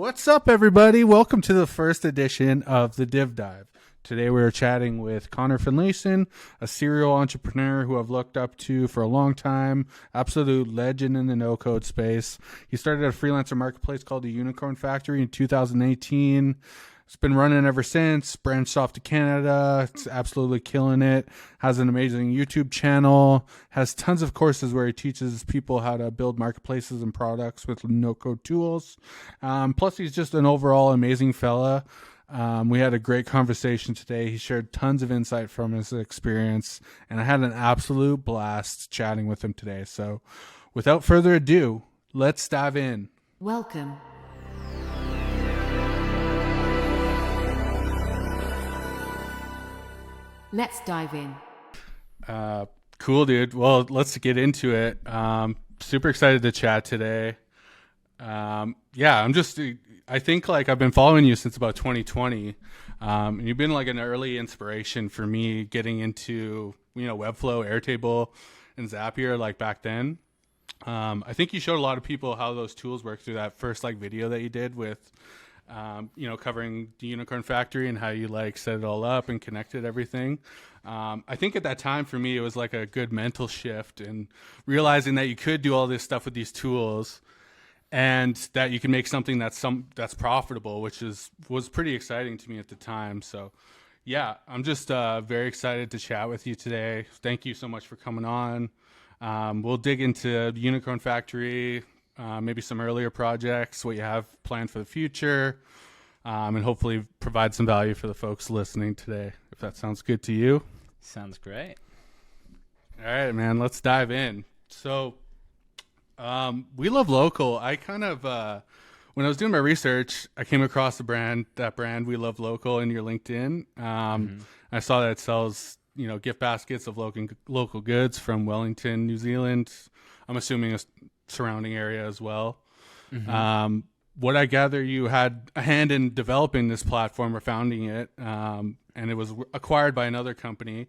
What's up, everybody? Welcome to the first edition of the Div Dive. Today we're chatting with Connor Finlayson, a serial entrepreneur who I've looked up to for a long time, absolute legend in the no-code space. He started a freelancer marketplace called the Unicorn Factory in 2018. It's been running ever since, branched off to Canada. It's absolutely killing it. Has an amazing YouTube channel. Has tons of courses where he teaches people how to build marketplaces and products with no-code tools. Plus, he's just an overall amazing fella. We had a great conversation today. He shared tons of insight from his experience, and I had an absolute blast chatting with him today. So without further ado, let's dive in. Welcome. Let's dive in. Cool, dude. Well, let's get into it. Super excited to chat today. I think like I've been following you since about 2020. And you've been like an early inspiration for me getting into, Webflow, Airtable, and Zapier like back then. I think you showed a lot of people how those tools work through that first like video that you did with, covering the Unicorn Factory and how you like set it all up and connected everything. I think at that time for me, it was like a good mental shift and realizing that you could do all this stuff with these tools and that you can make something that's profitable, which was pretty exciting to me at the time. So yeah, I'm just very excited to chat with you today. Thank you so much for coming on. We'll dig into the Unicorn Factory, maybe some earlier projects, what you have planned for the future, and hopefully provide some value for the folks listening today, if that sounds good to you. Sounds great. All right, man, let's dive in. So We Love Local. I kind of, when I was doing my research, I came across that brand We Love Local in your LinkedIn. I saw that it sells, gift baskets of local goods from Wellington, New Zealand. I'm assuming a surrounding area as well. What I gather, you had a hand in developing this platform or founding it, and it was acquired by another company.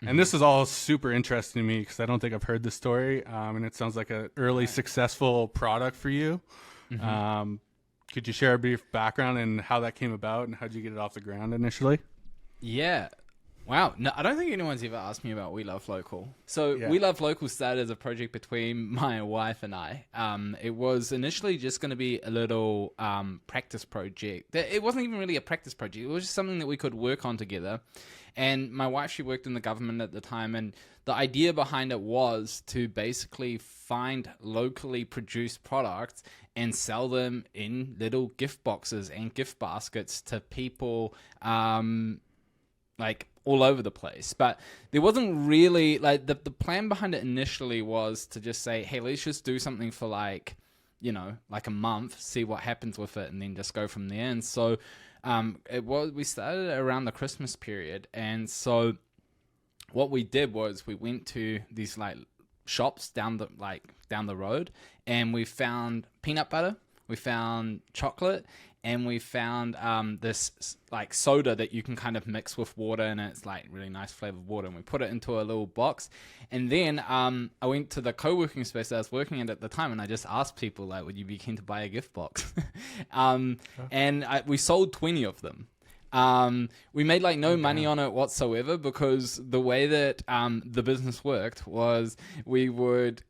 And this is all super interesting to me because I don't think I've heard this story, and it sounds like an early successful product for you. Could you share a brief background and how that came about and how did you get it off the ground initially? Yeah. Wow. No, I don't think anyone's ever asked me about We Love Local. So We Love Local started as a project between my wife and I. It was initially just going to be a little practice project. It wasn't even really a practice project. It was just something that we could work on together. And my wife, she worked in the government at the time. And the idea behind it was to basically find locally produced products and sell them in little gift boxes and gift baskets to people like all over the place. But there wasn't really like the plan behind it initially was to just say, hey, let's just do something for like a month, see what happens with it, and then just go from there. And so we started around the Christmas period. And so what we did was we went to these like shops down the road, and we found peanut butter, we found chocolate, and we found this like soda that you can kind of mix with water, and it's like really nice flavored water. And we put it into a little box. And then I went to the co-working space that I was working at the time, and I just asked people like, would you be keen to buy a gift box? We sold 20 of them. We made like no money on it whatsoever because the way that the business worked was we would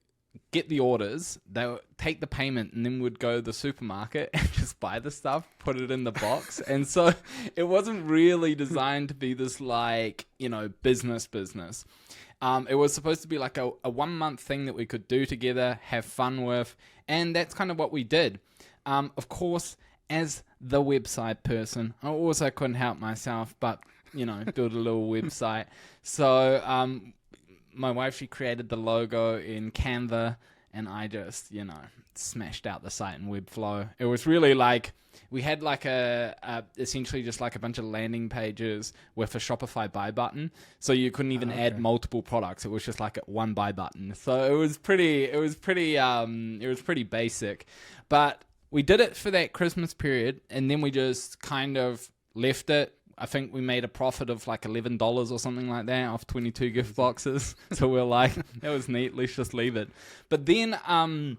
get the orders, they would take the payment, and then we'd go to the supermarket and just buy the stuff, put it in the box. And so it wasn't really designed to be this like, business. It was supposed to be like a 1 month thing that we could do together, have fun with. And that's kind of what we did. Of course, as the website person, I also couldn't help myself, but, build a little website. So, my wife, she created the logo in Canva, and I just, smashed out the site in Webflow. It was really like, we had like essentially just like a bunch of landing pages with a Shopify buy button. So you couldn't even add multiple products. It was just like a one buy button. So it was pretty basic, but we did it for that Christmas period, and then we just kind of left it. I think we made a profit of like $11 or something like that off 22 gift boxes. So we're like, that was neat. Let's just leave it. But then I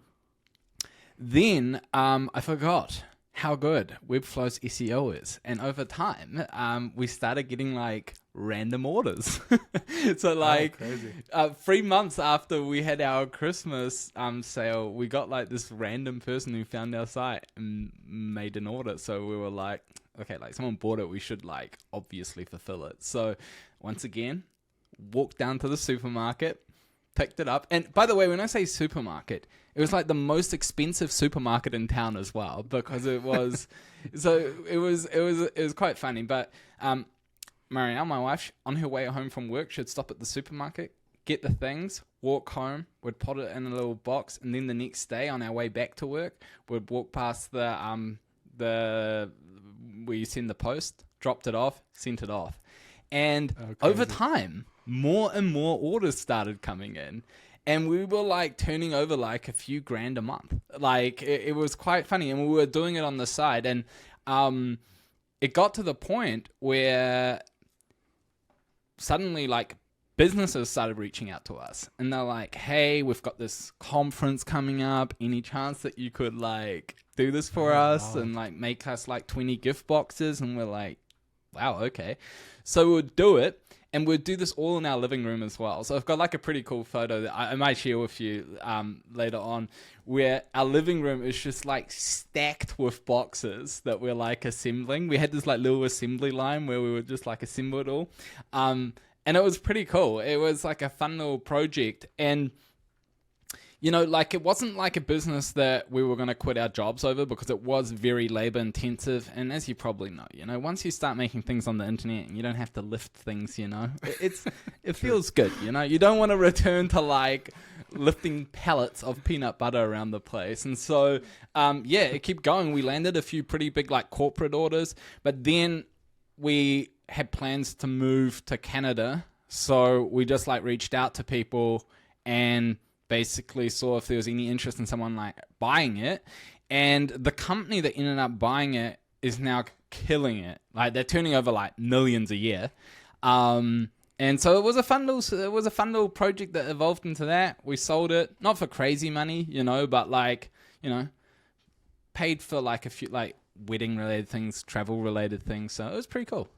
forgot. how good Webflow's SEO is. And over time, we started getting like random orders. So like 3 months after we had our Christmas sale, we got like this random person who found our site and made an order. So we were like, okay, like someone bought it, we should like obviously fulfill it. So once again, walked down to the supermarket, picked it up. And by the way, when I say supermarket, it was like the most expensive supermarket in town as well, because it was, it was quite funny. But Marianne, my wife, on her way home from work, she'd stop at the supermarket, get the things, walk home, we'd put it in a little box, and then the next day on our way back to work, we'd walk past the where you send the post, dropped it off, sent it off. And over time, more and more orders started coming in. And we were like turning over like a few grand a month. Like it was quite funny. And we were doing it on the side. And it got to the point where suddenly like businesses started reaching out to us. And they're like, hey, we've got this conference coming up. Any chance that you could like do this for us and like make us like 20 gift boxes? And we're like, wow, okay. So we'll do it. And we'll do this all in our living room as well. So I've got like a pretty cool photo that I might share with you later on, where our living room is just like stacked with boxes that we're like assembling. We had this like little assembly line where we would just like assemble it all. And it was pretty cool. It was like a fun little project. And you know, like it wasn't like a business that we were going to quit our jobs over, because it was very labor intensive. And as you probably know, you know, once you start making things on the internet and you don't have to lift things, you know, it feels good. You know, you don't want to return to like lifting pallets of peanut butter around the place. And so, yeah, it kept going. We landed a few pretty big like corporate orders, but then we had plans to move to Canada. So we just like reached out to people and basically saw if there was any interest in someone like buying it. And the company that ended up buying it is now killing it. Like they're turning over like millions a year. And so it was a fun little project that evolved into that. We sold it, not for crazy money, you know, but like, you know, paid for like a few like wedding related things, travel related things. So it was pretty cool.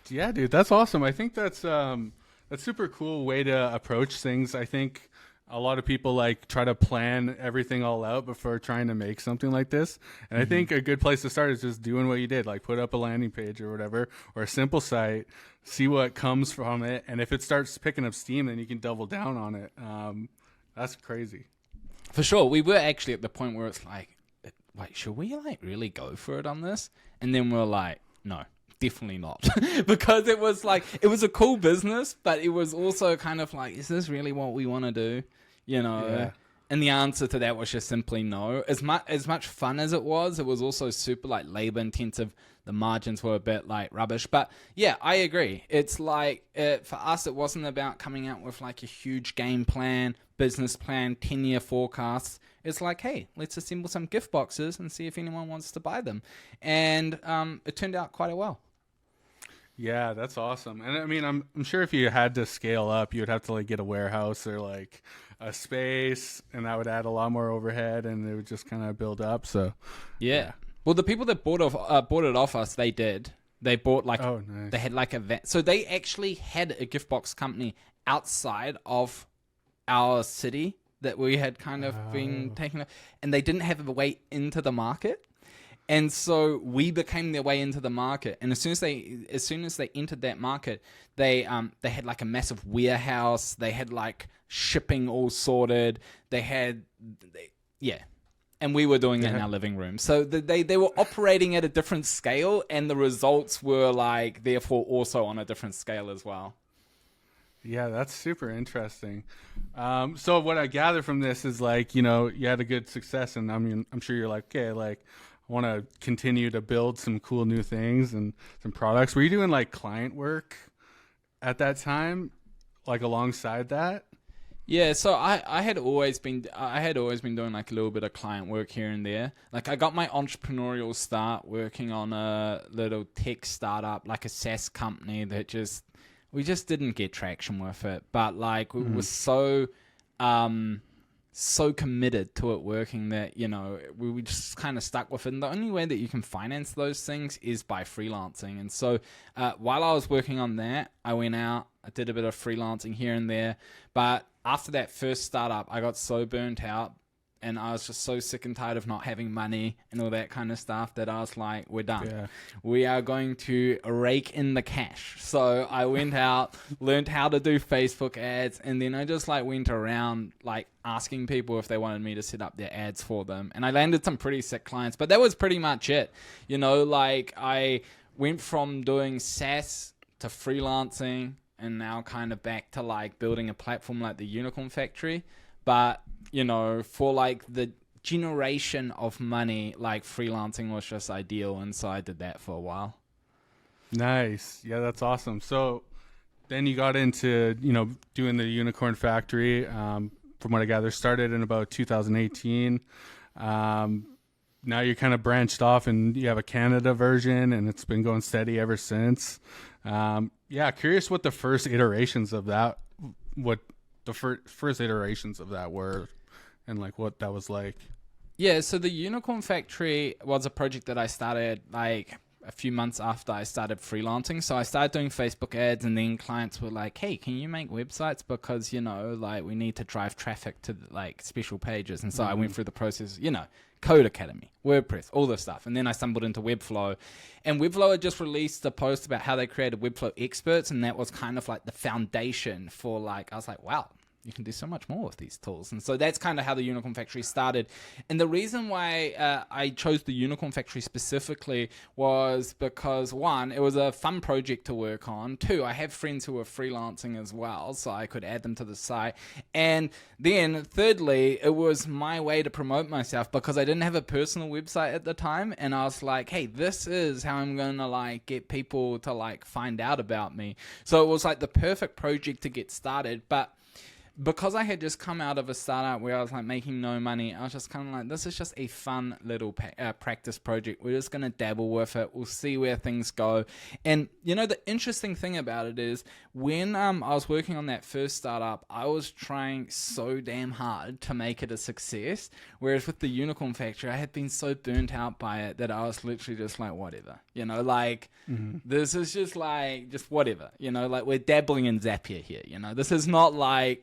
Yeah, dude, that's awesome. I think that's super cool way to approach things. I think a lot of people like try to plan everything all out before trying to make something like this. And I think a good place to start is just doing what you did, like put up a landing page or whatever, or a simple site, see what comes from it. And if it starts picking up steam, then you can double down on it. That's crazy. For sure. We were actually at the point where it's like, wait, should we like really go for it on this? And then we're like, no. Definitely not. Because it was like, it was a cool business, but it was also kind of like, is this really what we want to do? You know? Yeah. And the answer to that was just simply no. As much fun as it was also super like labor intensive. The margins were a bit like rubbish. But yeah, I agree. It's like, for us, it wasn't about coming out with like a huge game plan, business plan, 10-year forecasts. It's like, hey, let's assemble some gift boxes and see if anyone wants to buy them. And it turned out quite well. Yeah, that's awesome. And I mean, I'm sure if you had to scale up, you would have to like get a warehouse or like a space, and that would add a lot more overhead, and it would just kind of build up. So yeah. Well, the people that bought it off us, they did. They bought like nice. They had like a van. So they actually had a gift box company outside of our city that we had kind of been taking, and they didn't have a way into the market. And so we became their way into the market. And as soon as they entered that market, they had like a massive warehouse. They had like shipping all sorted. And we were doing that in our living room. So they were operating at a different scale, and the results were like therefore also on a different scale as well. Yeah, that's super interesting. So what I gather from this is like, you know, you had a good success, and I mean, I'm sure you're like, okay, like I want to continue to build some cool new things and some products. Were you doing like client work at that time, like alongside that? Yeah, so I had always been doing like a little bit of client work here and there. Like I got my entrepreneurial start working on a little tech startup, like a SaaS company that we just didn't get traction with it. But like we were so so committed to it working that, we just kind of stuck with it. And the only way that you can finance those things is by freelancing. And so while I was working on that, I went out, I did a bit of freelancing here and there. But after that first startup, I got so burnt out. And I was just so sick and tired of not having money and all that kind of stuff that I was like, we're done. Yeah. We are going to rake in the cash. So I went out, learned how to do Facebook ads, and then I just went around asking people if they wanted me to set up their ads for them. And I landed some pretty sick clients, but that was pretty much it. I went from doing SaaS to freelancing and now kind of back to building a platform like the Unicorn Factory. But for the generation of money, freelancing was just ideal. And so I did that for a while. Nice. Yeah, that's awesome. So then you got into, doing the Unicorn Factory. From what I gather, started in about 2018. Now you're kind of branched off and you have a Canada version, and it's been going steady ever since. Curious what the first iterations of that, first iterations of that were, and what that was like. Yeah, so the Unicorn Factory was a project that I started a few months after I started freelancing. So I started doing Facebook ads, and then clients were like, hey, can you make websites? Because, we need to drive traffic to special pages. And so I went through the process, Code Academy, WordPress, all this stuff. And then I stumbled into Webflow. And Webflow had just released a post about how they created Webflow experts. And that was kind of the foundation for I was like, wow, you can do so much more with these tools. And so that's kind of how the Unicorn Factory started. And the reason why I chose the Unicorn Factory specifically was because, one, it was a fun project to work on. Two, I have friends who were freelancing as well, so I could add them to the site. And then thirdly, it was my way to promote myself because I didn't have a personal website at the time. And I was like, hey, this is how I'm going to get people to find out about me. So it was the perfect project to get started. But because I had just come out of a startup where I was making no money, I was just kind of this is just a fun little practice project. We're just going to dabble with it. We'll see where things go. And, the interesting thing about it is when I was working on that first startup, I was trying so damn hard to make it a success. Whereas with the Unicorn Factory, I had been so burnt out by it that I was literally just whatever, this is just just whatever, we're dabbling in Zapier here, this is not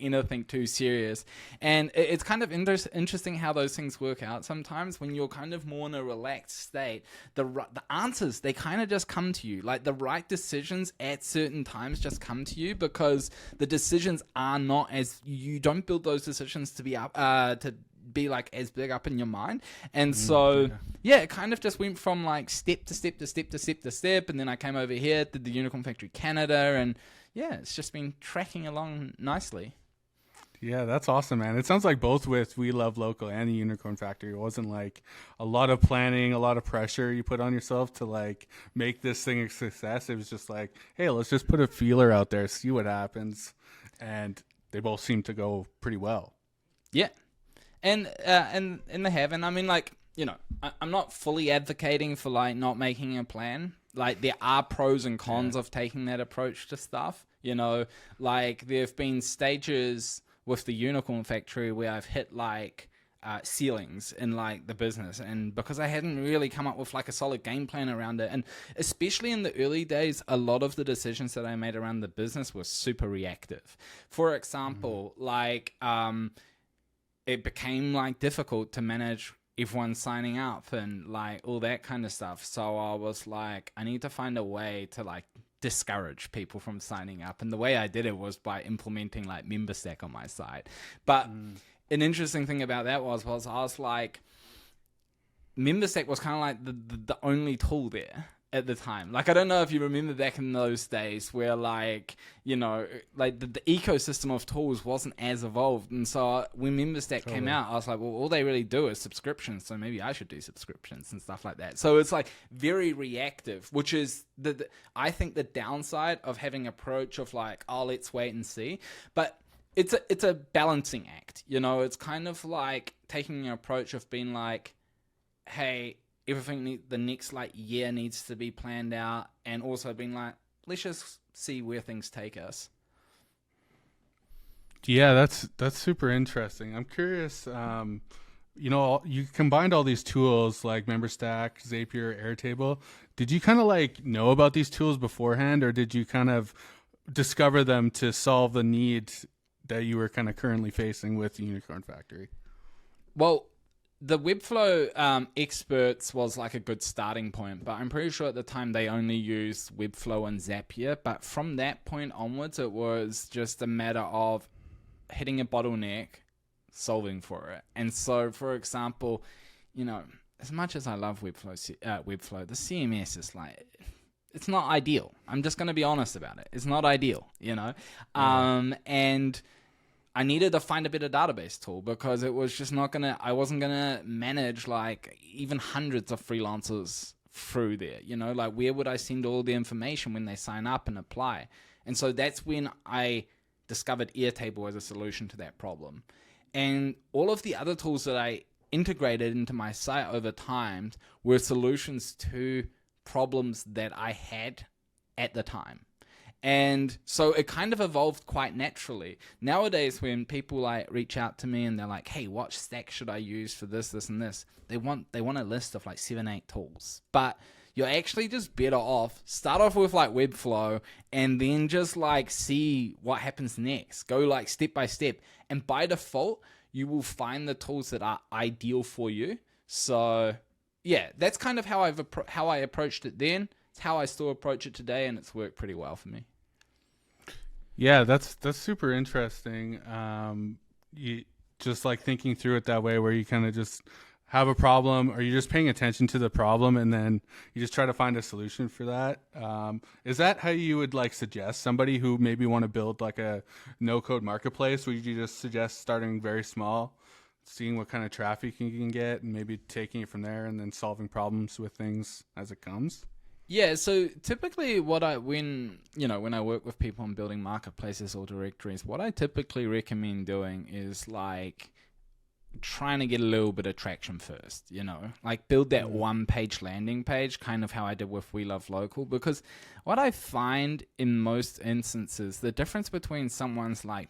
anything too serious. And it's kind of interesting how those things work out sometimes when you're kind of more in a relaxed state. The answers, they kind of just come to you. The right decisions at certain times just come to you because the decisions are not as, you don't build those decisions to be up to be as big up in your mind. And so it kind of just went from step to step to step to step to step, and then I came over here, did the Unicorn Factory Canada, and it's just been tracking along nicely. Yeah, that's awesome, man. It sounds like both with We Love Local and the Unicorn Factory, it wasn't a lot of planning, a lot of pressure you put on yourself to make this thing a success. It was just hey, let's just put a feeler out there, see what happens. And they both seem to go pretty well. Yeah. And they have. And I mean, I'm not fully advocating for not making a plan. There are pros and cons of taking that approach to stuff. There have been stages with the Unicorn Factory where I've hit ceilings in the business, and because I hadn't really come up with a solid game plan around it, and especially in the early days, a lot of the decisions that I made around the business were super reactive. For example, it became difficult to manage everyone signing up and all that kind of stuff. So I was I need to find a way to discourage people from signing up. And the way I did it was by implementing MemberStack on my site. But an interesting thing about that was I was MemberStack was kind of the only tool there at the time. I don't know if you remember back in those days where the ecosystem of tools wasn't as evolved. And so when MemberStack came out, I was well, all they really do is subscriptions, so maybe I should do subscriptions and stuff like that. So it's very reactive, which is I think the downside of having approach of let's wait and see. But it's a balancing act, it's kind of taking an approach of being hey, everything the next year needs to be planned out, and also being let's just see where things take us. Yeah, that's super interesting. I'm curious. You combined all these tools like MemberStack, Zapier, Airtable. Did you kind of like know about these tools beforehand, or did you kind of discover them to solve the need that you were kind of currently facing with Unicorn Factory? Well, the Webflow experts was like a good starting point, but I'm pretty sure at the time they only used Webflow and Zapier. But from that point onwards, it was just a matter of hitting a bottleneck, solving for it. And so, for example, as much as I love Webflow, the CMS is like, it's not ideal. I'm just going to be honest about it. It's not ideal. And I needed to find a better database tool because it was just I wasn't going to manage like even hundreds of freelancers through there, like where would I send all the information when they sign up and apply? And so that's when I discovered Airtable as a solution to that problem. And all of the other tools that I integrated into my site over time were solutions to problems that I had at the time. And so it kind of evolved quite naturally. Nowadays, when people like reach out to me and they're like, hey, what stack should I use for this, this, and this? They want a list of like 7-8 tools. But you're actually just better off, start off with like Webflow and then just like see what happens next. Go like step by step. And by default, you will find the tools that are ideal for you. So yeah, that's kind of how I approached it then. It's how I still approach it today, and it's worked pretty well for me. Yeah, that's super interesting. You just like thinking through it that way, where you kind of just have a problem, or you're just paying attention to the problem, and then you just try to find a solution for that. Is that how you would like suggest somebody who maybe want to build like a no-code marketplace? Would you just suggest starting very small, seeing what kind of traffic you can get, and maybe taking it from there, and then solving problems with things as it comes? Yeah, so typically when I work with people on building marketplaces or directories, what I typically recommend doing is like trying to get a little bit of traction first, like build that one-page landing page, kind of how I did with We Love Local, because what I find in most instances, the difference between someone's like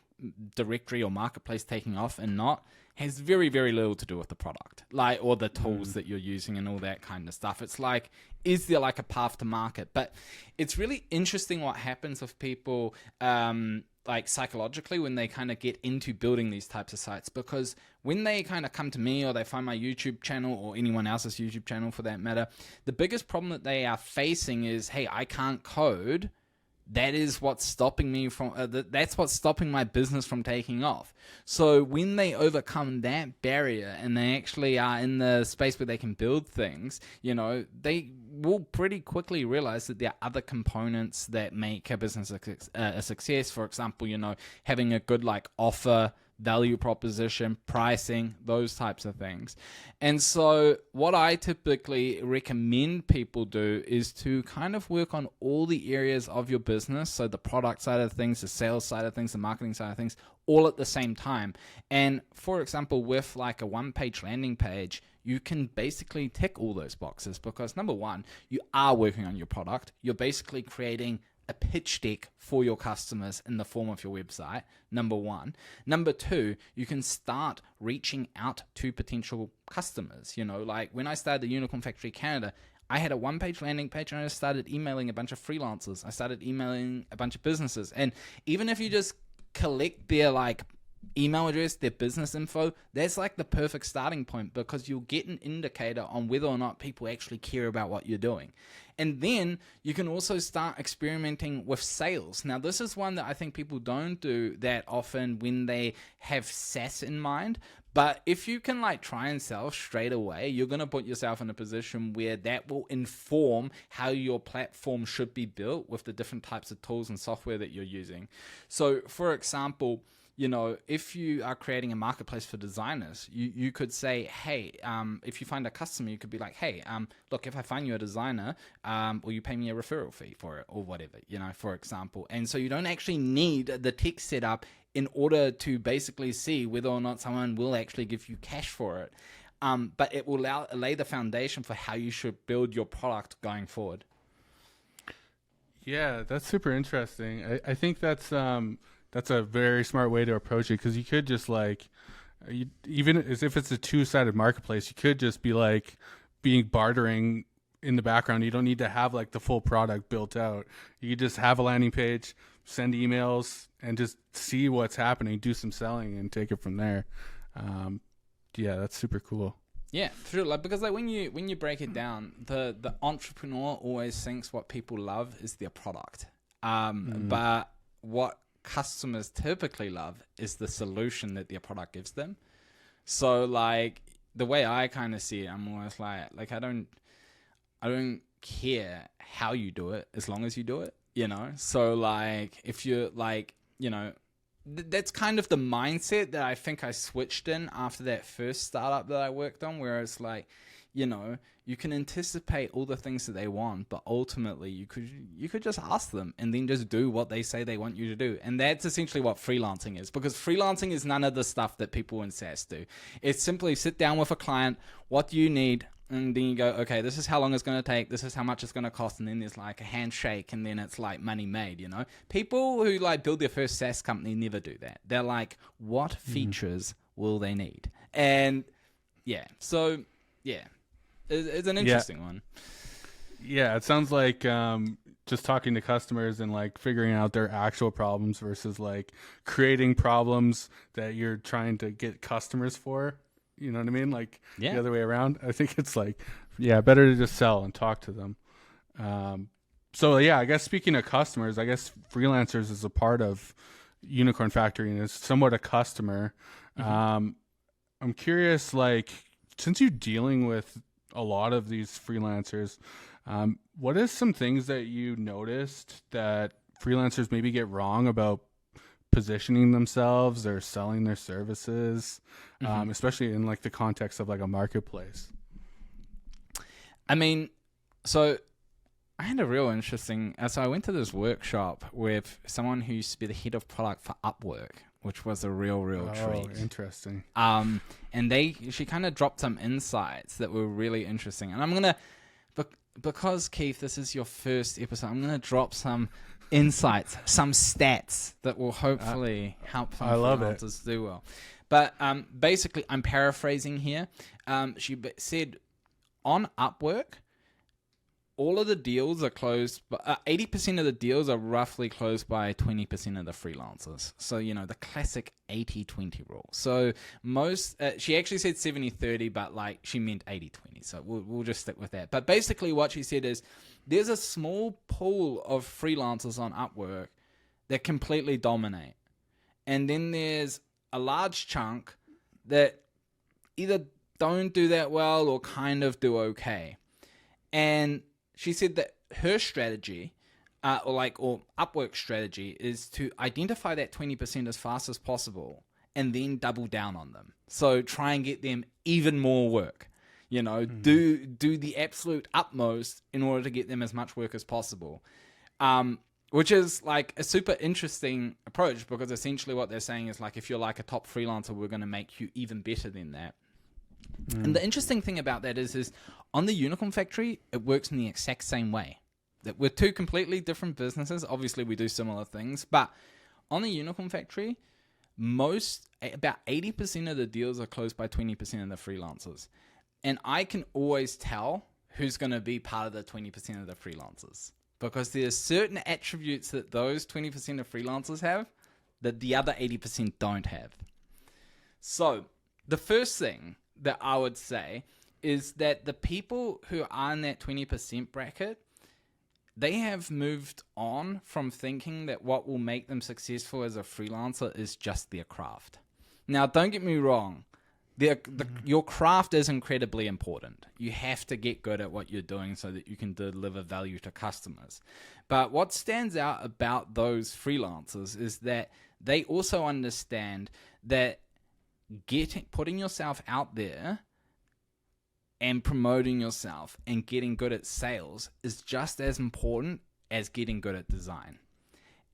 directory or marketplace taking off and not has very, very little to do with the product, or the tools that you're using and all that kind of stuff. It's like, is there like a path to market? But it's really interesting what happens with people, like psychologically, when they kind of get into building these types of sites, because when they kind of come to me or they find my YouTube channel or anyone else's YouTube channel for that matter, the biggest problem that they are facing is, hey, I can't code. That is what's stopping me from, that's what's stopping my business from taking off. So when they overcome that barrier and they actually are in the space where they can build things, they will pretty quickly realize that there are other components that make a business a success. For example, having a good like offer, value proposition, pricing, those types of things. And so what I typically recommend people do is to kind of work on all the areas of your business. So the product side of things, the sales side of things, the marketing side of things, all at the same time. And for example, with like a one-page landing page, you can basically tick all those boxes because number one, you are working on your product. You're basically creating a pitch deck for your customers in the form of your website, number one. Number two, you can start reaching out to potential customers. Like when I started the Unicorn Factory Canada, I had a one-page landing page and I started emailing a bunch of freelancers. I started emailing a bunch of businesses. And even if you just collect their like email address, their business info, that's like the perfect starting point because you'll get an indicator on whether or not people actually care about what you're doing. And then you can also start experimenting with sales. Now, this is one that I think people don't do that often when they have SaaS in mind. But if you can like try and sell straight away, you're going to put yourself in a position where that will inform how your platform should be built with the different types of tools and software that you're using. So, for example, if you are creating a marketplace for designers, you could say, hey, if you find a customer, you could be like, hey, look, if I find you a designer, will you pay me a referral fee for it or whatever, for example. And so you don't actually need the tech set up in order to basically see whether or not someone will actually give you cash for it. But it will lay the foundation for how you should build your product going forward. Yeah, that's super interesting. I think that's that's a very smart way to approach it, because you could just like, even as if it's a two-sided marketplace, you could just be like being bartering in the background. You don't need to have like the full product built out. You could just have a landing page, send emails, and just see what's happening, do some selling, and take it from there. Yeah, that's super cool. Yeah, for sure. Like, because like when you break it down, the entrepreneur always thinks what people love is their product. But what customers typically love is the solution that their product gives them. So like the way I kind of see it, I'm always like I don't care how you do it as long as you do it, you know? So like if you're like, you know, that's kind of the mindset that I think I switched in after that first startup that I worked on, where it's like, you know, you can anticipate all the things that they want, but ultimately you could just ask them and then just do what they say they want you to do. And that's essentially what freelancing is, because freelancing is none of the stuff that people in SaaS do. It's simply sit down with a client, what do you need? And then you go, okay, this is how long it's going to take. This is how much it's going to cost. And then there's like a handshake, and then it's like money made, you know? People who like build their first SaaS company never do that. They're like, what features will they need? And yeah, so yeah, it's an interesting one. Yeah, it sounds like just talking to customers and like figuring out their actual problems versus like creating problems that you're trying to get customers for. You know what I mean? Like the other way around. I think it's like, yeah, better to just sell and talk to them. So yeah, I guess speaking of customers, I guess freelancers is a part of Unicorn Factory and is somewhat a customer. I'm curious, like, since you're dealing with a lot of these freelancers, what is some things that you noticed that freelancers maybe get wrong about positioning themselves or selling their services, especially in like the context of like a marketplace? I mean, so I had a real interesting, so I went to this workshop with someone who used to be the head of product for Upwork, which was a real treat. Interesting. And she kind of dropped some insights that were really interesting. And I'm going to, because Keith, this is your first episode, I'm going to drop some insights, some stats that will hopefully help some freelancers do well. But basically, I'm paraphrasing here. She said on Upwork, all of the deals are closed, but 80% of the deals are roughly closed by 20% of the freelancers. So, you know, the classic 80-20 rule. So most, she actually said 70-30, but like she meant 80-20. So we'll just stick with that. But basically what she said is there's a small pool of freelancers on Upwork that completely dominate. And then there's a large chunk that either don't do that well or kind of do okay. And she said that her strategy, or Upwork's strategy, is to identify that 20% as fast as possible and then double down on them. So try and get them even more work. You know, do the absolute utmost in order to get them as much work as possible. Which is like a super interesting approach, because essentially what they're saying is like, if you're like a top freelancer, we're going to make you even better than that. And the interesting thing about that is on the Unicorn Factory, it works in the exact same way. That we're two completely different businesses. Obviously, we do similar things, but on the Unicorn Factory, about 80% of the deals are closed by 20% of the freelancers. And I can always tell who's going to be part of the 20% of the freelancers, because there's certain attributes that those 20% of freelancers have that the other 80% don't have. So the first thing that I would say is that the people who are in that 20% bracket, they have moved on from thinking that what will make them successful as a freelancer is just their craft. Now, don't get me wrong. Your craft is incredibly important. You have to get good at what you're doing so that you can deliver value to customers. But what stands out about those freelancers is that they also understand that putting yourself out there and promoting yourself and getting good at sales is just as important as getting good at design.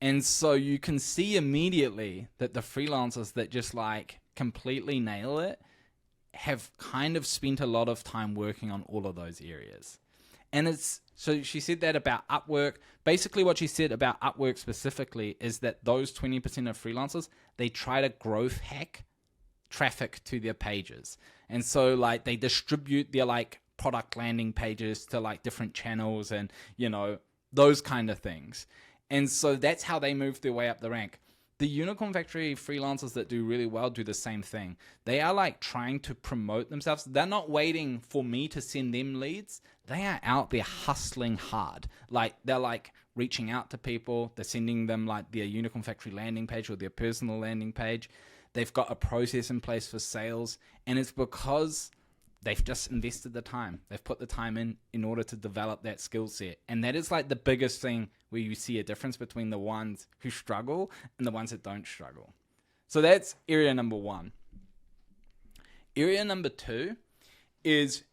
And so you can see immediately that the freelancers that just like completely nail it have kind of spent a lot of time working on all of those areas. And it's So she said that about Upwork. Basically, what she said about Upwork specifically is that those 20% of freelancers, they try to growth hack traffic to their pages. And so like they distribute their like product landing pages to like different channels and, you know, those kind of things. And so that's how they move their way up the rank. The Unicorn Factory freelancers that do really well do the same thing. They are like trying to promote themselves. They're not waiting for me to send them leads. They are out there hustling hard. Like they're like reaching out to people. They're sending them like their Unicorn Factory landing page or their personal landing page. They've got a process in place for sales, and it's because they've just invested the time. They've put the time in order to develop that skill set. And that is like the biggest thing where you see a difference between the ones who struggle and the ones that don't struggle. So that's area number 1. Area number 2 is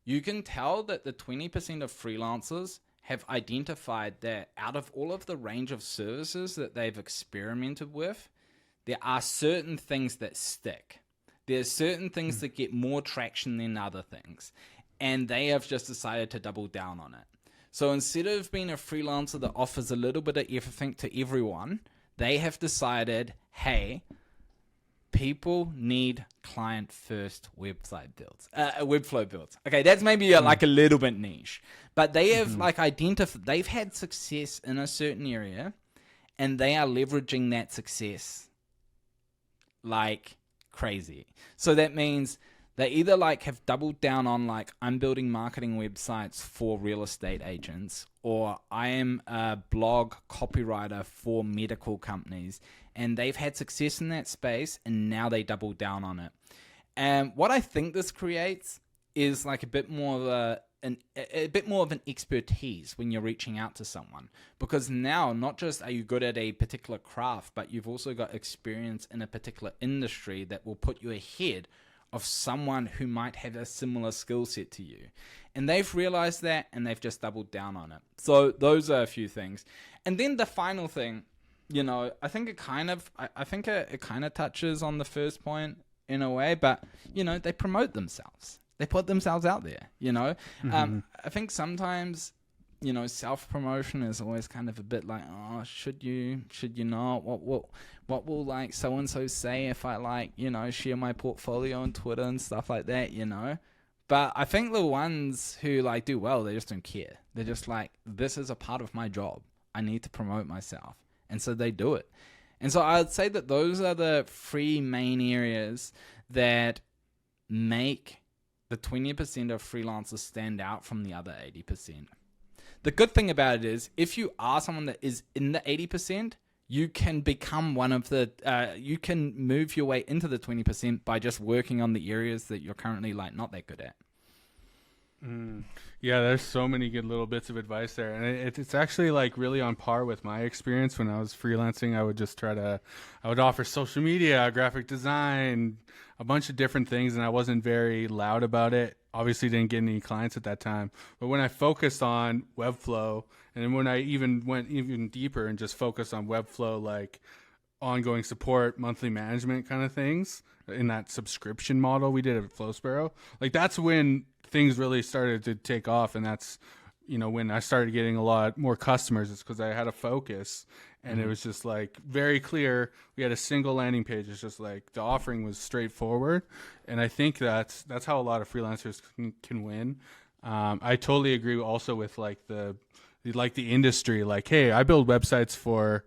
you can tell that the 20% of freelancers have identified that out of all of the range of services that they've experimented with, there are certain things that stick. There's certain things that get more traction than other things. And they have just decided to double down on it. So instead of being a freelancer that offers a little bit of everything to everyone, they have decided, hey, people need client-first website builds, Webflow builds. Okay, that's maybe like a little bit niche. But they have like identified, they've had success in a certain area, and they are leveraging that success like crazy. So that means they either like have doubled down on like, I'm building marketing websites for real estate agents, or I am a blog copywriter for medical companies, and they've had success in that space, and now they double down on it. And what I think this creates is like a bit more of an expertise when you're reaching out to someone, because now not just are you good at a particular craft, but you've also got experience in a particular industry that will put you ahead of someone who might have a similar skill set to you. And they've realized that, and they've just doubled down on it. So those are a few things. And then the final thing, you know, I think it kind of touches on the first point in a way, but you know, they promote themselves. They put themselves out there, you know. I think sometimes, you know, self-promotion is always kind of a bit like, oh, should you not? What will like so-and-so say if I like, you know, share my portfolio on Twitter and stuff like that, you know? But I think the ones who like do well, they just don't care. They're just like, this is a part of my job. I need to promote myself. And so they do it. And so I'd say that those are the 3 main areas that make the 20% of freelancers stand out from the other 80%. The good thing about it is, if you are someone that is in the 80%, you can become one of the, you can move your way into the 20% by just working on the areas that you're currently like not that good at. Yeah, there's so many good little bits of advice there, and it's actually like really on par with my experience when I was freelancing. I would offer social media, graphic design, a bunch of different things, and I wasn't very loud about it. Obviously didn't get any clients at that time, but when I focused on Webflow, and then when I even went even deeper and just focused on Webflow, like ongoing support, monthly management kind of things in that subscription model we did at Flowsparrow, like that's when things really started to take off. And that's, you know, when I started getting a lot more customers, it's because I had a focus, and it was just like very clear. We had a single landing page. It's just like the offering was straightforward. And I think that's how a lot of freelancers can win. I totally agree also with like the industry, like, hey, I build websites for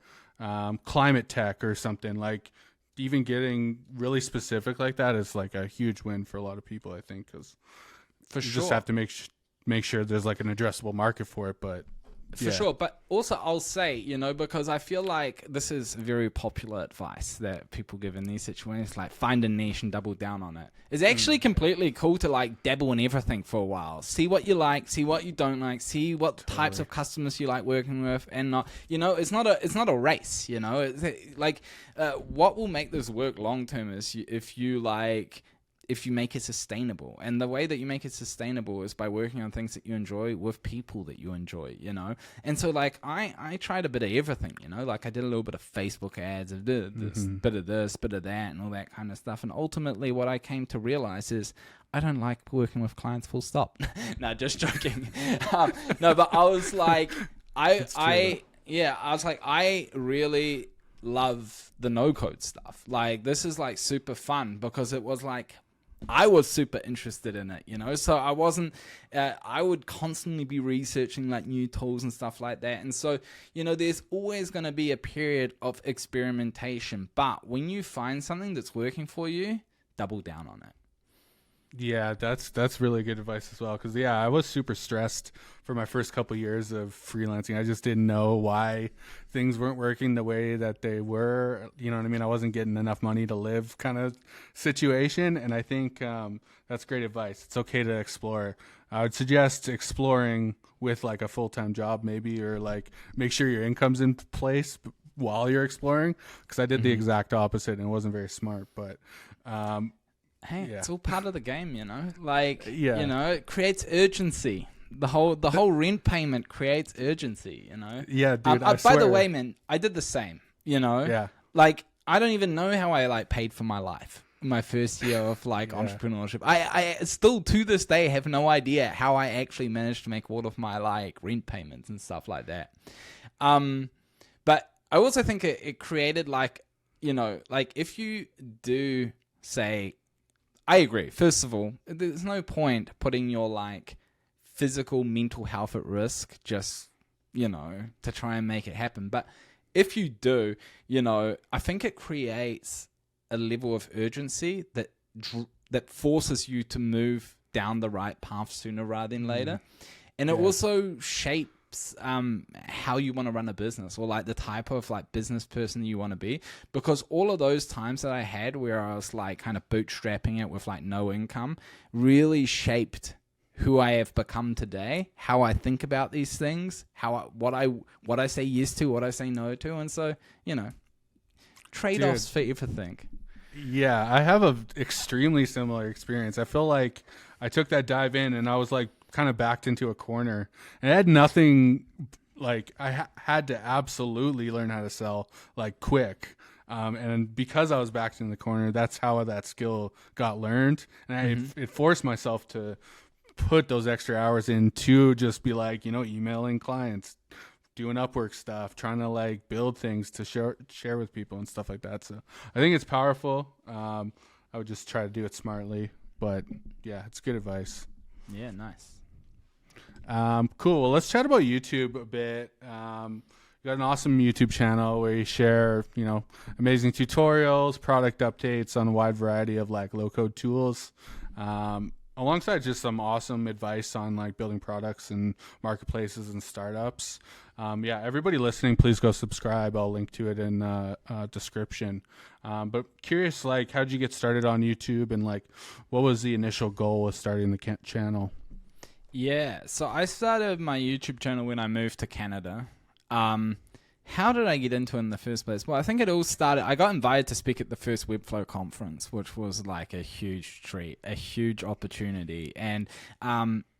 climate tech or something. Like even getting really specific like that is like a huge win for a lot of people, I think, because you just have to make sure there's like an addressable market for it. But for sure. But also I'll say, you know, because I feel like this is very popular advice that people give in these situations, like find a niche and double down on it. It's actually completely cool to like dabble in everything for a while. See what you like, see what you don't like, see what types of customers you like working with, and not, you know, it's not a race, you know. It's like what will make this work long term is if you like if you make it sustainable. And the way that you make it sustainable is by working on things that you enjoy with people that you enjoy, you know? And so, like, I tried a bit of everything, you know? Like, I did a little bit of Facebook ads, I did this, bit of this, bit of that, and all that kind of stuff. And ultimately, what I came to realize is I don't like working with clients, full stop. No, just joking. No, but I was like, I was like, I really love the no-code stuff. Like, this is like super fun because it was like, I was super interested in it, you know? So I wasn't, I would constantly be researching like new tools and stuff like that. And so, you know, there's always going to be a period of experimentation, but when you find something that's working for you, double down on it. Yeah, that's really good advice as well. Because I was super stressed for my first couple years of freelancing. I just didn't know why things weren't working the way that they were. You know what I mean? I wasn't getting enough money to live, kind of situation. And I think that's great advice. It's okay to explore. I would suggest exploring with like a full-time job, maybe, or like make sure your income's in place while you're exploring. Because I did the exact opposite, and it wasn't very smart. But hey, it's all part of the game, you know? Like, Yeah. you know, it creates urgency. The whole rent payment creates urgency, you know? Yeah, dude, I by swear. the way, man, I did the same, you know? Yeah. Like, I don't even know how I, like, paid for my life in my first year of, like, entrepreneurship. I still, to this day, have no idea how I actually managed to make all of my, like, rent payments and stuff like that. But I also think it created, like, you know, like, if you do say... I agree. First of all, there's no point putting your like physical, mental health at risk just, you know, to try and make it happen. But if you do, you know, I think it creates a level of urgency that forces you to move down the right path sooner rather than later. And it also shapes how you want to run a business, or like the type of like business person you want to be, because all of those times that I had where I was like kind of bootstrapping it with like no income really shaped who I have become today, how I think about these things, what I say yes to, what I say no to. And so, you know, trade-offs for everything. Yeah, I have a extremely similar experience. I feel like I took that dive in and I was like kind of backed into a corner, and I had nothing. Like I had to absolutely learn how to sell like quick. And because I was backed in the corner, that's how that skill got learned. And it forced myself to put those extra hours in to just be like, you know, emailing clients, doing Upwork stuff, trying to like build things to share with people and stuff like that. So I think it's powerful. I would just try to do it smartly, but yeah, it's good advice. Yeah, nice. Cool. Well, let's chat about YouTube a bit. You got an awesome YouTube channel where you share, you know, amazing tutorials, product updates on a wide variety of like low code tools. Alongside just some awesome advice on like building products and marketplaces and startups. Everybody listening, please go subscribe. I'll link to it in description. But curious, like, how'd you get started on YouTube, and like, what was the initial goal with starting the channel? Yeah, so I started my YouTube channel when I moved to Canada. How did I get into it in the first place? Well, I think it all started... I got invited to speak at the first Webflow conference, which was like a huge treat, a huge opportunity. And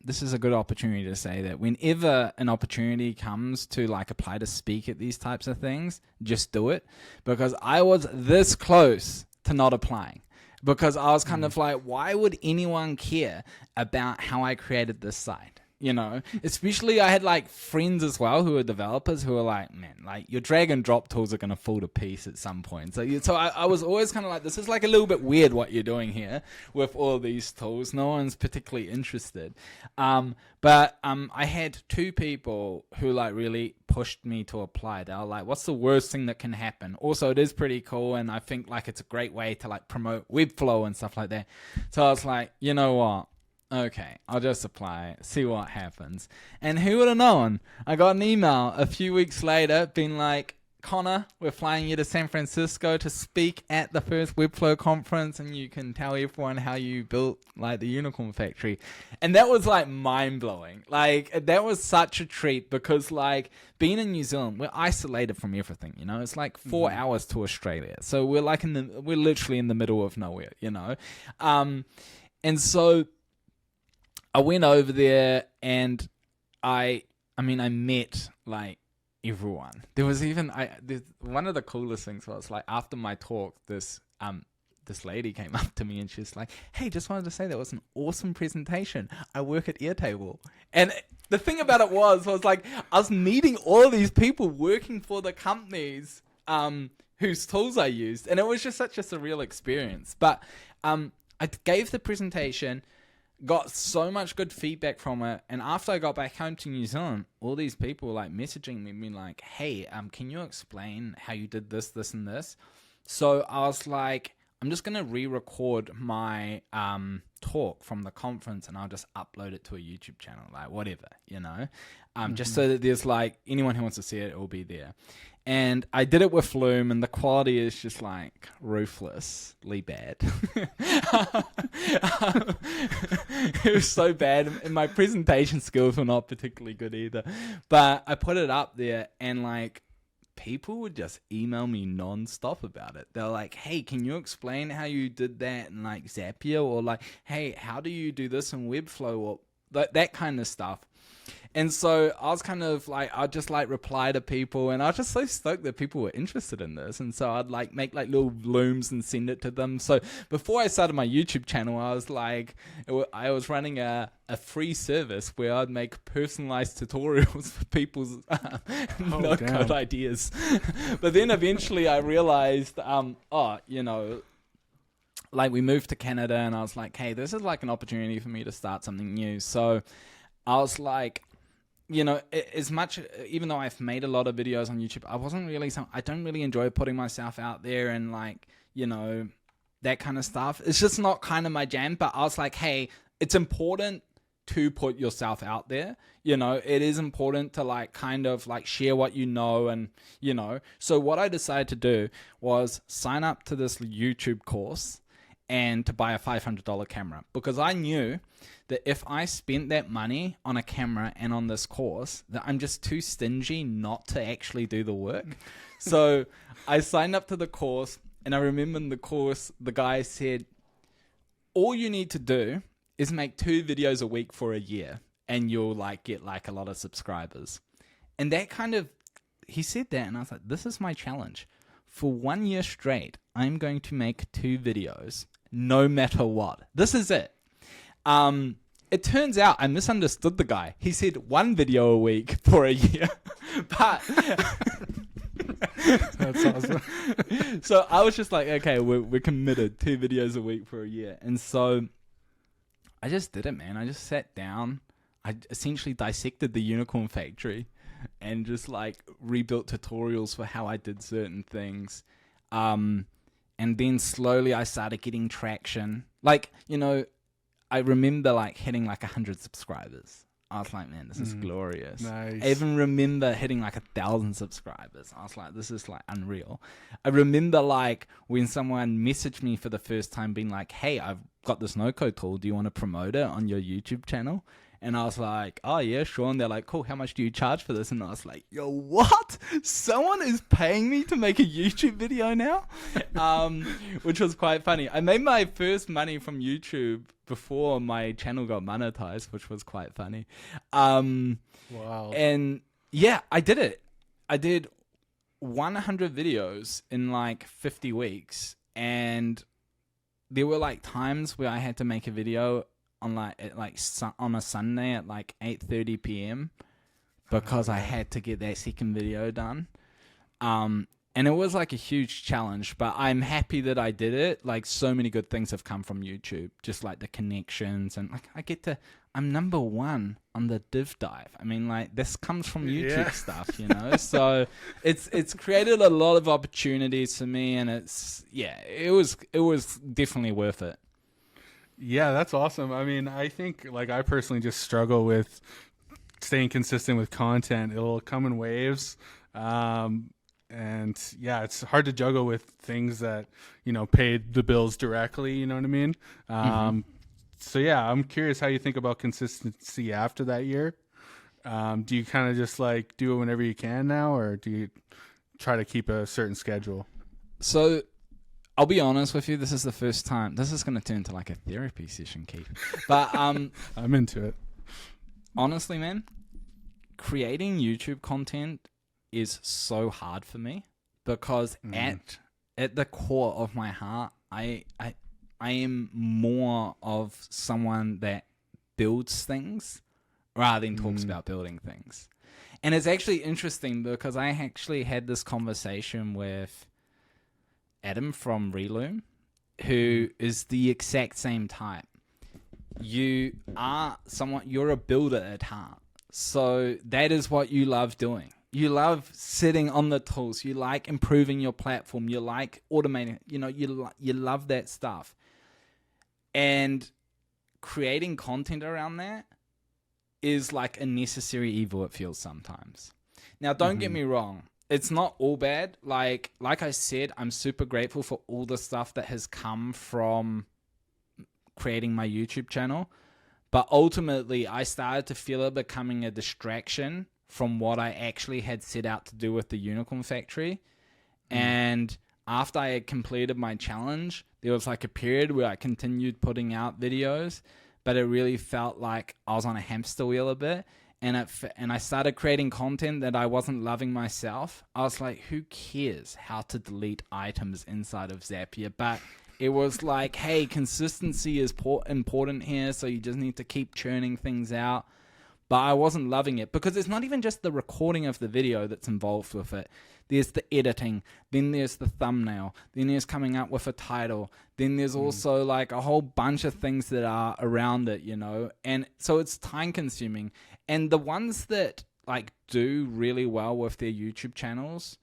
this is a good opportunity to say that whenever an opportunity comes to like apply to speak at these types of things, just do it. Because I was this close to not applying. Because I was kind of like, why would anyone care about how I created this site? You know, especially I had like friends as well who are developers who are like, man, like your drag and drop tools are going to fall to piece at some point. So I was always kind of like, this is like a little bit weird what you're doing here with all these tools. No one's particularly interested. But I had two people who like really pushed me to apply. They were like, what's the worst thing that can happen? Also, it is pretty cool. And I think like it's a great way to like promote Webflow and stuff like that. So I was like, you know what? Okay, I'll just apply, see what happens. And who would have known? I got an email a few weeks later being like, Connor, we're flying you to San Francisco to speak at the first Webflow conference, and you can tell everyone how you built like the unicorn factory. And that was like mind blowing. Like that was such a treat because like being in New Zealand, we're isolated from everything, you know. It's like 4 hours to Australia. So we're like we're literally in the middle of nowhere, you know. And so I went over there and I met like everyone. There was even one of the coolest things was like after my talk, this lady came up to me and she's like, "Hey, just wanted to say that was an awesome presentation. I work at Airtable." And the thing about it was like I was meeting all of these people working for the companies whose tools I used, and it was just such a surreal experience. But I gave the presentation, got so much good feedback from it, and after I got back home to New Zealand, all these people were like messaging me being like, "Hey, can you explain how you did this, this, and this?" So I was like, I'm just gonna re-record my talk from the conference and I'll just upload it to a YouTube channel, like whatever, you know, just so that there's like anyone who wants to see it, it will be there. And I did it with Loom, and the quality is just like ruthlessly bad. It was so bad, and my presentation skills were not particularly good either. But I put it up there, and like people would just email me non-stop about it. They're like, "Hey, can you explain how you did that in like Zapier?" Or like, "Hey, how do you do this in Webflow?" Or that kind of stuff. And so I was kind of like, I'd just like reply to people, and I was just so stoked that people were interested in this. And so I'd like make like little looms and send it to them. So before I started my YouTube channel, I was like, I was running a free service where I'd make personalized tutorials for people's no code ideas. But then eventually I realized, you know, like we moved to Canada, and I was like, hey, this is like an opportunity for me to start something new. So I was like, you know, as much, even though I've made a lot of videos on YouTube, I don't really enjoy putting myself out there and like, you know, that kind of stuff. It's just not kind of my jam. But I was like, hey, it's important to put yourself out there. You know, it is important to like kind of like share what you know, and, you know. So what I decided to do was sign up to this YouTube course and to buy a $500 camera, because I knew that if I spent that money on a camera and on this course, that I'm just too stingy not to actually do the work. So I signed up to the course, and I remember in the course, the guy said, all you need to do is make 2 videos a week for a year, and you'll like get like a lot of subscribers. And that kind of, he said that, and I was like, this is my challenge. For 1 year straight, I'm going to make 2 videos, no matter what. This is it. It turns out I misunderstood the guy. He said 1 video a week for a year. But That's awesome. so I was just like, okay, we're committed, 2 videos a week for a year. And so I just did it, man. I just sat down. I essentially dissected the unicorn factory and just like rebuilt tutorials for how I did certain things. And then slowly I started getting traction. Like, you know, I remember like hitting like 100 subscribers. I was like, man, this is glorious. Nice. I even remember hitting like 1,000 subscribers. I was like, this is like unreal. I remember like when someone messaged me for the first time being like, hey, I've got this no-code tool. Do you want to promote it on your YouTube channel? And I was like, oh, yeah, sure. And they're like, cool, how much do you charge for this? And I was like, yo, what? Someone is paying me to make a YouTube video now? Which was quite funny. I made my first money from YouTube before my channel got monetized, which was quite funny. Wow. And yeah, I did it. I did 100 videos in like 50 weeks. And there were like times where I had to make a video on on a Sunday at like 8:30 p.m. because I had to get that second video done. And it was like a huge challenge, but I'm happy that I did it. Like so many good things have come from YouTube, just like the connections, and like I'm number 1 on the div dive. I mean, like this comes from YouTube stuff, you know? So it's created a lot of opportunities for me, and it was definitely worth it. Yeah, that's awesome. I mean, I think like I personally just struggle with staying consistent with content. It'll come in waves. And yeah, it's hard to juggle with things that, paid the bills directly, you know what I mean? So yeah, I'm curious how you think about consistency after that year. Do you kind of just like do it whenever you can now, or do you try to keep a certain schedule? So I'll be honest with you, this is the first time. This is going to turn into like a therapy session, Keith. But I'm into it. honestly, man, creating YouTube content is so hard for me because at the core of my heart, I am more of someone that builds things rather than talks about building things. And it's actually interesting because I actually had this conversation with Adam from Reloom, who is the exact same type. You're a builder at heart. So that is what you love doing. You love sitting on the tools. You like improving your platform. You like automating. You love that stuff. And creating content around that is like a necessary evil, it feels sometimes. Now, don't get me wrong. It's not all bad. Like I said, I'm super grateful for all the stuff that has come from creating my YouTube channel. But ultimately, I started to feel it becoming a distraction from what I actually had set out to do with the Unicorn Factory. And after I had completed my challenge, there was like a period where I continued putting out videos, but it really felt like I was on a hamster wheel a bit. And I started creating content that I wasn't loving myself. I was like, who cares how to delete items inside of Zapier? But it was like, hey, consistency is important here, so you just need to keep churning things out. But I wasn't loving it because it's not even just the recording of the video that's involved with it. There's the editing, then there's the thumbnail, then there's coming up with a title, then there's also like a whole bunch of things that are around it, and so it's time consuming. And the ones that like do really well with their YouTube channels,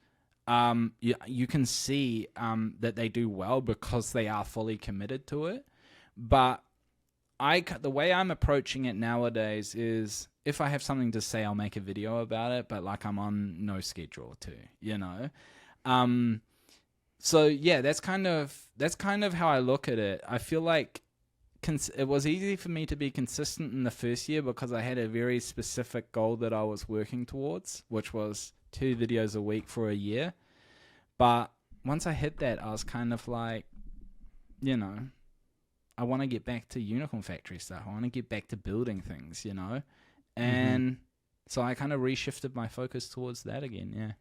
you can see that they do well because they are fully committed to it. But the way I'm approaching it nowadays is if I have something to say, I'll make a video about it, but like I'm on no schedule to, So yeah, that's kind of how I look at it. I feel like it was easy for me to be consistent in the first year because I had a very specific goal that I was working towards, which was 2 videos a week for a year. But once I hit that, I was kind of like, I want to get back to Unicorn Factory stuff. I want to get back to building things, And so I kind of reshifted my focus towards that again, yeah.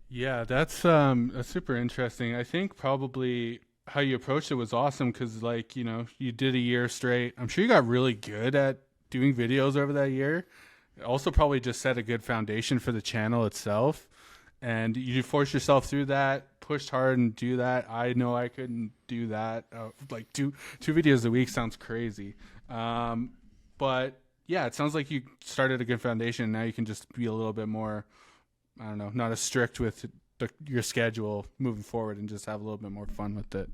Yeah, that's super interesting. I think probably how you approached it was awesome because, like, you did a year straight. I'm sure you got really good at doing videos over that year. It also probably just set a good foundation for the channel itself. And you forced yourself through that, pushed hard and do that. I know I couldn't do that. Like two videos a week sounds crazy. But yeah, it sounds like you started a good foundation. Now you can just be a little bit more, I don't know, not as strict with your schedule moving forward and just have a little bit more fun with it.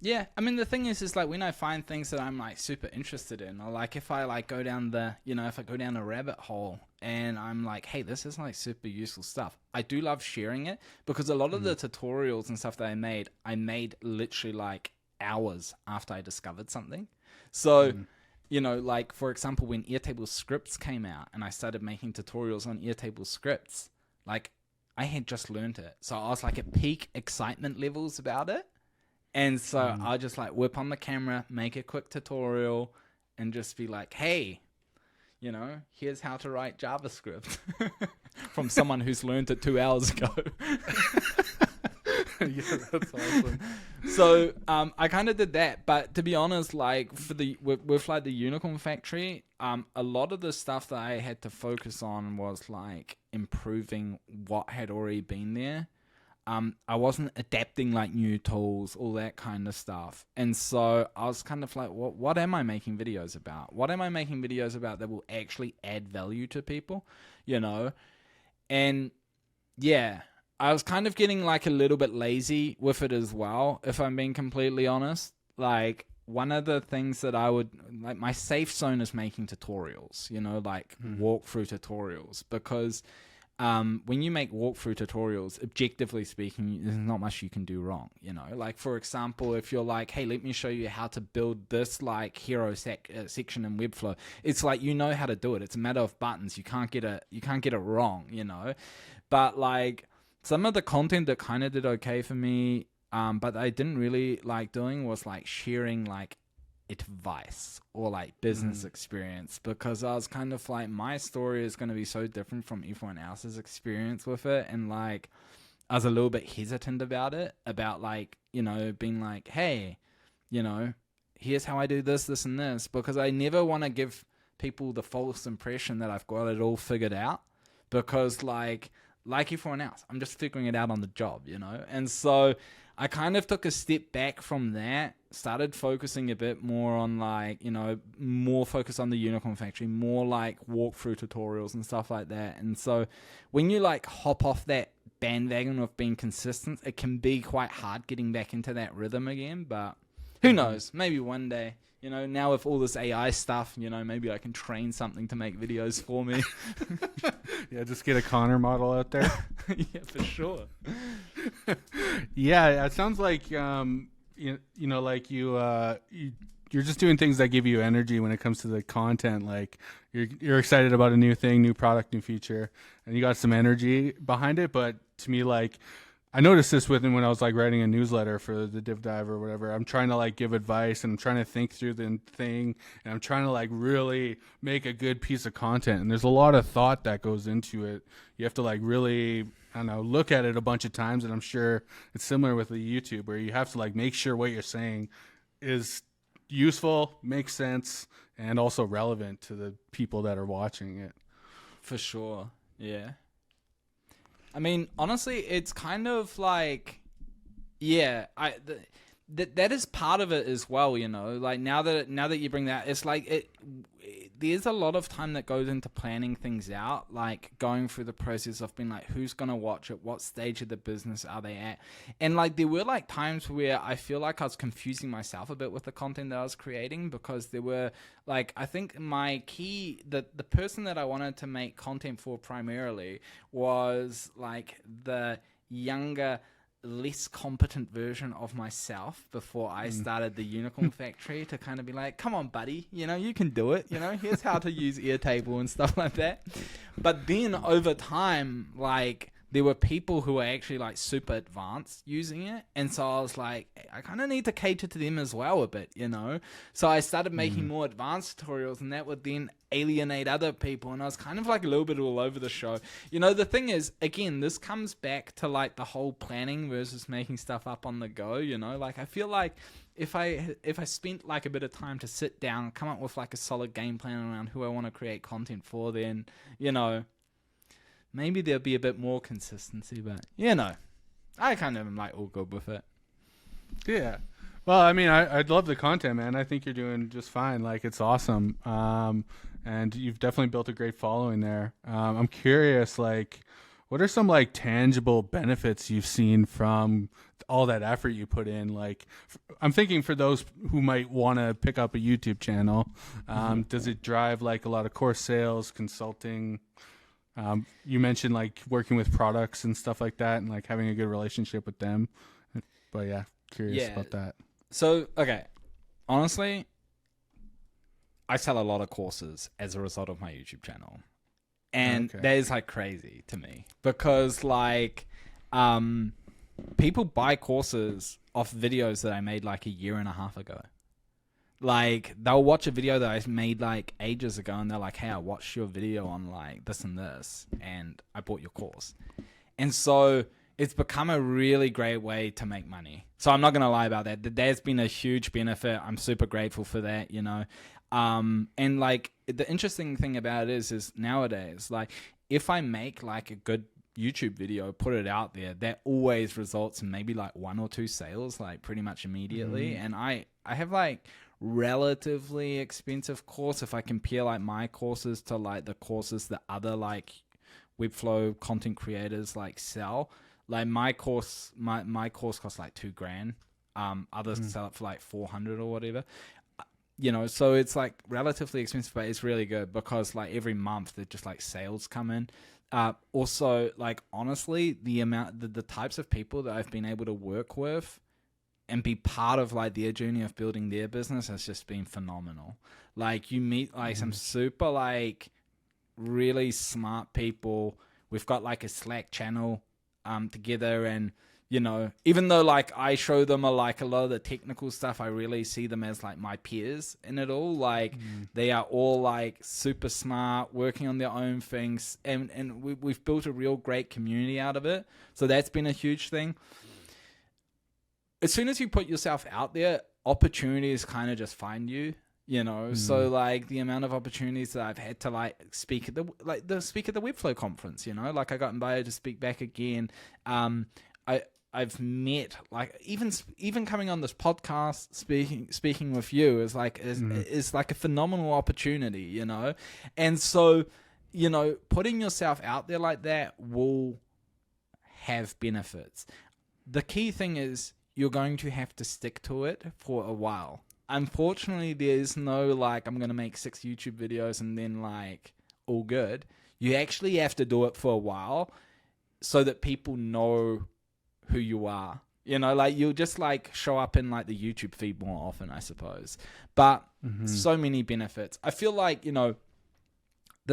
Yeah, I mean, the thing is like when I find things that I'm like super interested in, or like if I like go down if I go down a rabbit hole and I'm like, hey, this is like super useful stuff. I do love sharing it because a lot of the tutorials and stuff that I made literally like hours after I discovered something. So, like for example, when Airtable scripts came out and I started making tutorials on Airtable scripts, like I had just learned it. So I was like at peak excitement levels about it. And so I'll just like whip on the camera, make a quick tutorial, and just be like, hey, here's how to write JavaScript from someone who's learned it 2 hours ago. Yeah, that's awesome. So I kind of did that. But to be honest, like with like the Unicorn Factory, a lot of the stuff that I had to focus on was like improving what had already been there. I wasn't adapting like new tools, all that kind of stuff. And so I was kind of like, what am I making videos about? What am I making videos about that will actually add value to people, And yeah, I was kind of getting like a little bit lazy with it as well, if I'm being completely honest. Like one of the things that I would like, my safe zone is making tutorials, like walkthrough tutorials, because when you make walkthrough tutorials, objectively speaking, there's not much you can do wrong, you know? Like, for example, if you're like, hey, let me show you how to build this, like, hero section in Webflow, it's like, you know how to do it. It's a matter of buttons. You can't get it wrong, you know? But, like, some of the content that kind of did okay for me, but I didn't really like doing was, like, sharing, like, advice or like business experience, because I was kind of like, my story is going to be so different from everyone else's experience with it, and like I was a little bit hesitant about it, about like, you know, being like, hey, you know, here's how I do this, this and this, because I never want to give people the false impression that I've got it all figured out, because like everyone else, I'm just figuring it out on the job, you know. And so I kind of took a step back from that, started focusing a bit more on like, you know, more focus on the Unicorn Factory, more like walkthrough tutorials and stuff like that. And so when you like hop off that bandwagon of being consistent, it can be quite hard getting back into that rhythm again. But who knows? Maybe one day. You know, now with all this AI stuff, you know, maybe I can train something to make videos for me. Yeah, just get a Connor model out there. Yeah, for sure. Yeah, it sounds like you know, like you're just doing things that give you energy when it comes to the content. Like you're excited about a new thing, new product, new feature, and you got some energy behind it. But to me, like, I noticed this when I was like writing a newsletter for the Div Dive or whatever. I'm trying to like give advice, and I'm trying to think through the thing, and I'm trying to like really make a good piece of content. And there's a lot of thought that goes into it. You have to like really, I don't know, look at it a bunch of times. And I'm sure it's similar with the YouTube, where you have to like make sure what you're saying is useful, makes sense, and also relevant to the people that are watching it. For sure. Yeah. I mean, honestly, it's kind of like, yeah, that is part of it as well, you know. Like now that you bring that, it's like there's a lot of time that goes into planning things out, like going through the process of being like, who's gonna watch it, what stage of the business are they at, and like there were like times where I feel like I was confusing myself a bit with the content that I was creating, because there were like, I think my key, the person that I wanted to make content for primarily was like the younger, less competent version of myself before I started the Unicorn Factory, to kind of be like, come on buddy, you know, you can do it, you know, here's how to use Airtable and stuff like that. But then over time, like there were people who were actually like super advanced using it, and so I was like, I kind of need to cater to them as well a bit, you know. So I started making more advanced tutorials, and that would then alienate other people, and I was kind of like a little bit all over the show. You know, the thing is, again, this comes back to like the whole planning versus making stuff up on the go, you know. Like I feel like if I spent like a bit of time to sit down, come up with like a solid game plan around who I want to create content for, then, you know, maybe there'll be a bit more consistency. But, you know, I kind of am like all good with it. Yeah. Well, I mean, I'd love the content, man. I think you're doing just fine. Like, it's awesome. And you've definitely built a great following there. I'm curious, like, what are some, like, tangible benefits you've seen from all that effort you put in? Like, I'm thinking for those who might want to pick up a YouTube channel, does it drive, like, a lot of course sales, consulting? You mentioned like working with products and stuff like that, and like having a good relationship with them. But yeah, curious about that. So, okay, honestly, I sell a lot of courses as a result of my YouTube channel. And that is like crazy to me, because like people buy courses off videos that I made like a year and a half ago. Like, they'll watch a video that I made like ages ago, and they're like, hey, I watched your video on like this and this, and I bought your course. And so it's become a really great way to make money. So I'm not going to lie about that. There's been a huge benefit. I'm super grateful for that, you know. And like the interesting thing about it is nowadays, like if I make like a good YouTube video, put it out there, that always results in maybe like 1 or 2 sales, like pretty much immediately. And I have like relatively expensive course if I compare like my courses to like the courses that other like Webflow content creators like sell. Like my course costs like $2,000. Others sell it for like 400 or whatever. So it's like relatively expensive, but it's really good because like every month there's just like sales come in. Also, like honestly, the types of people that I've been able to work with and be part of like their journey of building their business has just been phenomenal. Like you meet like some super like really smart people. We've got like a Slack channel together, and even though like I show them a lot of the technical stuff, I really see them as like my peers in it all. Like they are all like super smart, working on their own things, and we've built a real great community out of it. So that's been a huge thing. As soon as you put yourself out there, opportunities kind of just find you. So like the amount of opportunities that I've had to like speak at the Webflow conference, like I got invited to speak back again. I've met like even coming on this podcast, speaking with you is like a phenomenal opportunity, and so putting yourself out there like that will have benefits. The key thing is you're going to have to stick to it for a while. Unfortunately, there's no like I'm gonna make 6 YouTube videos and then like all good. You actually have to do it for a while so that people know who you are. Like you'll just like show up in like the YouTube feed more often, I suppose. But so many benefits. I feel like, the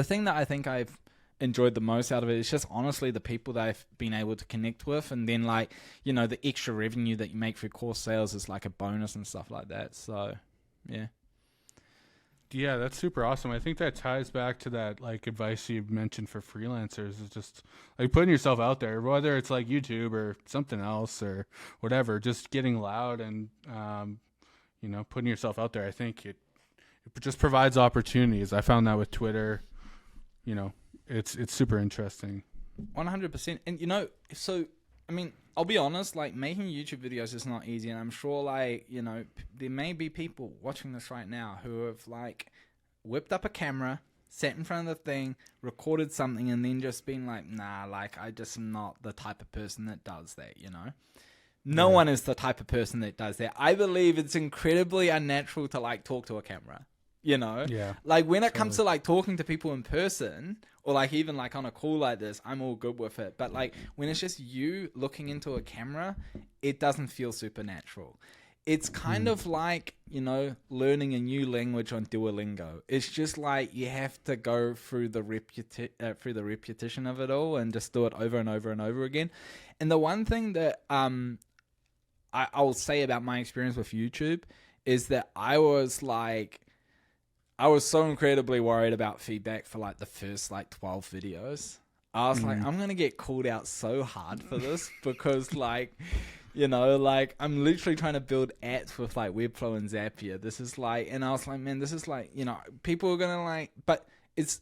thing that I think I've enjoyed the most out of it is just honestly the people that I've been able to connect with, and then like, the extra revenue that you make through course sales is like a bonus and stuff like that. So, yeah. Yeah, that's super awesome. I think that ties back to that like advice you mentioned for freelancers is just like putting yourself out there, whether it's like YouTube or something else or whatever, just getting loud and putting yourself out there. I think it just provides opportunities. I found that with Twitter. It's super interesting. 100%. And so I mean, I'll be honest, like making YouTube videos is not easy, and I'm sure like, there may be people watching this right now who have like whipped up a camera, sat in front of the thing, recorded something, and then just been like, nah, like I just am not the type of person that does that, No one is the type of person that does that. I believe it's incredibly unnatural to like talk to a camera. Yeah. Like when it comes to like talking to people in person or like even like on a call like this, I'm all good with it. But like when it's just you looking into a camera, it doesn't feel supernatural. It's kind of like, learning a new language on Duolingo. It's just like you have to go through the repetition of it all and just do it over and over and over again. And the one thing that I will say about my experience with YouTube is that I was so incredibly worried about feedback for like the first like 12 videos. I was like, I'm going to get called out so hard for this because like, like I'm literally trying to build apps with like Webflow and Zapier. This is like, and I was like, man, this is like, people are going to like, but it's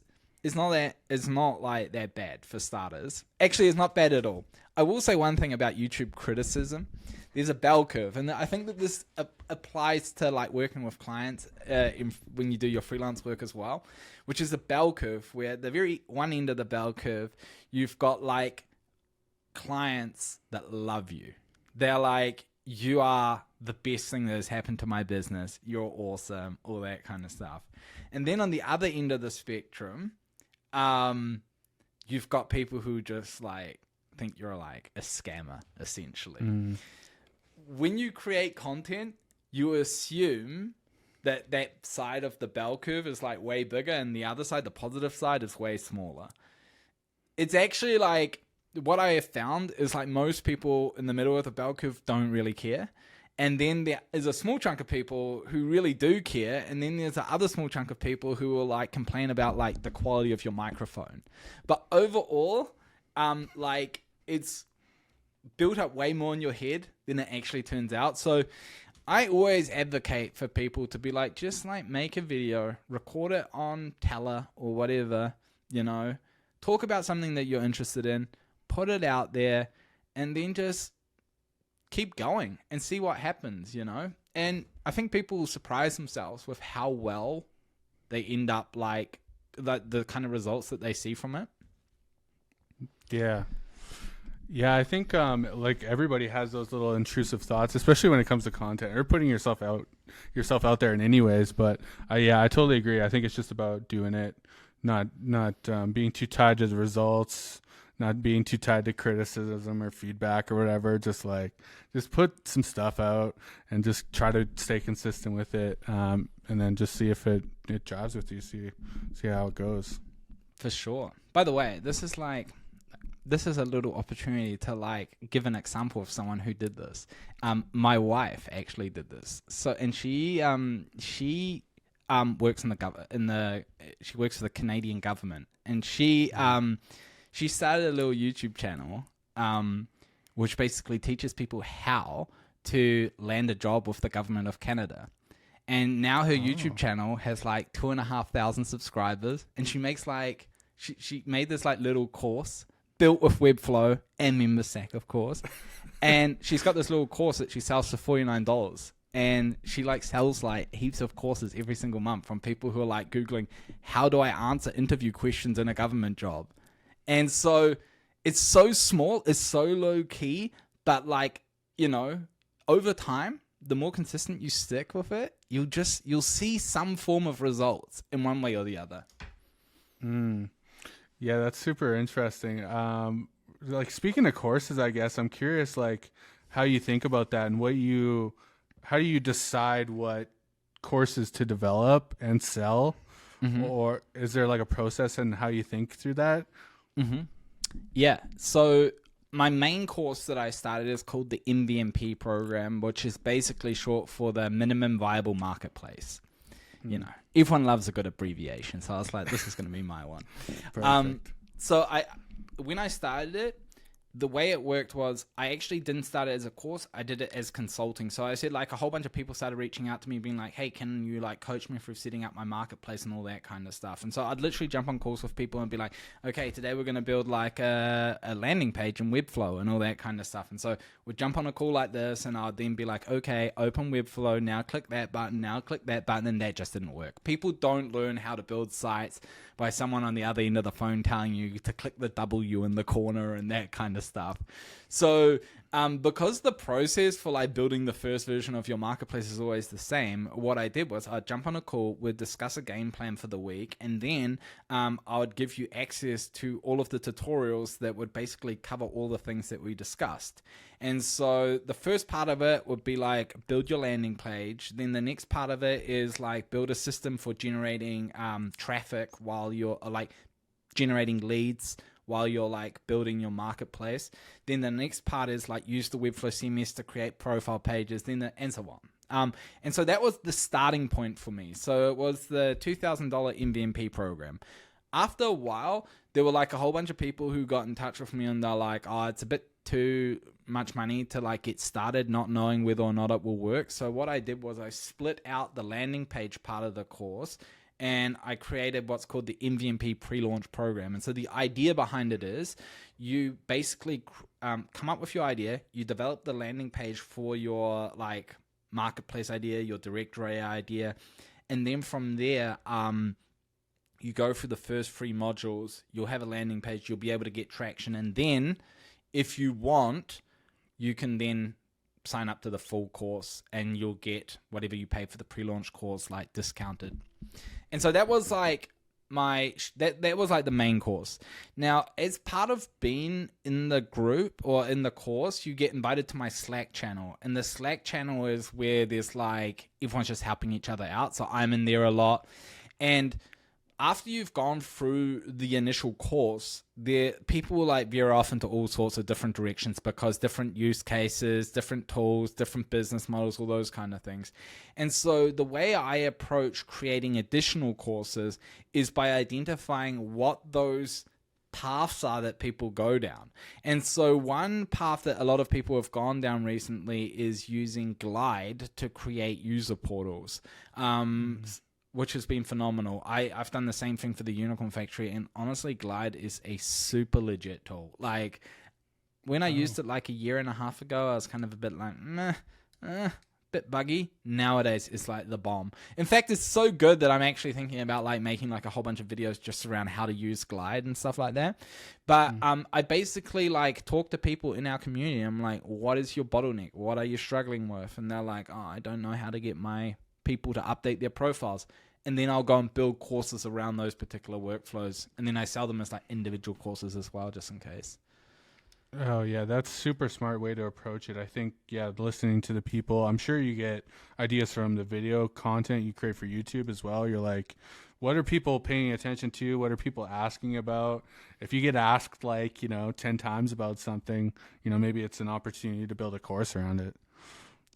not like that bad for starters. Actually, it's not bad at all. I will say one thing about YouTube criticism. There's a bell curve, and I think that this applies to like working with clients when you do your freelance work as well, which is a bell curve where at the very one end of the bell curve, you've got like clients that love you. They're like, you are the best thing that has happened to my business. You're awesome, all that kind of stuff. And then on the other end of the spectrum, you've got people who just like think you're like a scammer, essentially. When you create content, you assume that that side of the bell curve is like way bigger and the other side, the positive side, is way smaller. It's actually like what I have found is like most people in the middle of the bell curve don't really care. And then there is a small chunk of people who really do care. And then there's the other small chunk of people who will like complain about like the quality of your microphone. But overall, like it's built up way more in your head than it actually turns out. So I always advocate for people to be like, just like make a video, record it on Tele or whatever, talk about something that you're interested in, put it out there, and then just keep going and see what happens, And I think people will surprise themselves with how well they end up like the kind of results that they see from it. Yeah. Yeah, I think like everybody has those little intrusive thoughts, especially when it comes to content or putting yourself out there in any ways. But yeah, I totally agree. I think it's just about doing it, not being too tied to the results, not being too tied to criticism or feedback or whatever. Just put some stuff out and just try to stay consistent with it, and then just see if it jives with you. See how it goes. For sure. By the way, this is a little opportunity to like give an example of someone who did this. My wife actually did this. So, and she works she works for the Canadian government, and she started a little YouTube channel, which basically teaches people how to land a job with the government of Canada. And now her YouTube channel has like 2,500 subscribers, and she makes like she made this like little course built with Webflow and MemberStack, of course. And she's got this little course that she sells for $49. And she like sells like heaps of courses every single month from people who are like Googling, how do I answer interview questions in a government job? And so it's so small, it's so low key, but like, you know, over time, the more consistent you stick with it, you'll see some form of results in one way or the other. Yeah, that's super interesting. Like speaking of courses, I guess I'm curious, like how you think about that and how do you decide what courses to develop and sell, or is there like a process and how you think through that? Yeah. So my main course that I started is called the MVMP program, which is basically short for the minimum viable marketplace. You know, everyone loves a good abbreviation, so I was like, this is going to be my one. Perfect. So when I started it, the way it worked was I actually didn't start it as a course. I did it as consulting. So I said like a whole bunch of people started reaching out to me being like, hey, can you like coach me through setting up my marketplace and all that kind of stuff. And so I'd literally jump on calls with people and be like, okay, today we're going to build like a landing page in Webflow and all that kind of stuff. And so we'd jump on a call like this and I'd then be like, okay, open Webflow, now click that button, now click that button. And that just didn't work. People don't learn how to build sites by someone on the other end of the phone telling you to click the W in the corner and that kind of stuff. So because the process for like building the first version of your marketplace is always the same, what I did was I'd jump on a call, we'd discuss a game plan for the week, and then I would give you access to all of the tutorials that would basically cover all the things that we discussed. And so the first part of it would be like build your landing page. Then the next part of it is like build a system for generating traffic while you're like generating leads while you're like building your marketplace. Then the next part is like use the Webflow CMS to create profile pages, and so on. And so that was the starting point for me. So it was the $2,000 MVMP program. After a while, there were like a whole bunch of people who got in touch with me and they're like, oh, it's a bit too much money to like get started, not knowing whether or not it will work. So what I did was I split out the landing page part of the course and I created what's called the MVMP pre-launch program. And so the idea behind it is you basically come up with your idea, you develop the landing page for your like marketplace idea, your directory idea, and then from there, you go through the first 3 modules, you'll have a landing page, you'll be able to get traction, and then if you want, you can then sign up to the full course and you'll get whatever you pay for the pre-launch course like discounted. And so that was like that was like the main course. Now, as part of being in the group or in the course, you get invited to my Slack channel. And the Slack channel is where there's like everyone's just helping each other out. So I'm in there a lot. And after you've gone through the initial course, people will like veer off into all sorts of different directions because different use cases, different tools, different business models, all those kind of things. And so the way I approach creating additional courses is by identifying what those paths are that people go down. And so one path that a lot of people have gone down recently is using Glide to create user portals. Which has been phenomenal. I've done the same thing for the Unicorn Factory, and honestly, Glide is a super legit tool. Like, when I used it like a year and a half ago, I was kind of a bit like, meh, bit buggy. Nowadays, it's like the bomb. In fact, it's so good that I'm actually thinking about like making like a whole bunch of videos just around how to use Glide and stuff like that. But I basically like talk to people in our community. I'm like, what is your bottleneck? What are you struggling with? And they're like, oh, I don't know how to get my people to update their profiles. And then I'll go and build courses around those particular workflows. And then I sell them as like individual courses as well, just in case. Oh yeah, that's super smart way to approach it. I think listening to the people, I'm sure you get ideas from the video content you create for YouTube as well. You're like, what are people paying attention to? What are people asking about? If you get asked like, 10 times about something, maybe it's an opportunity to build a course around it.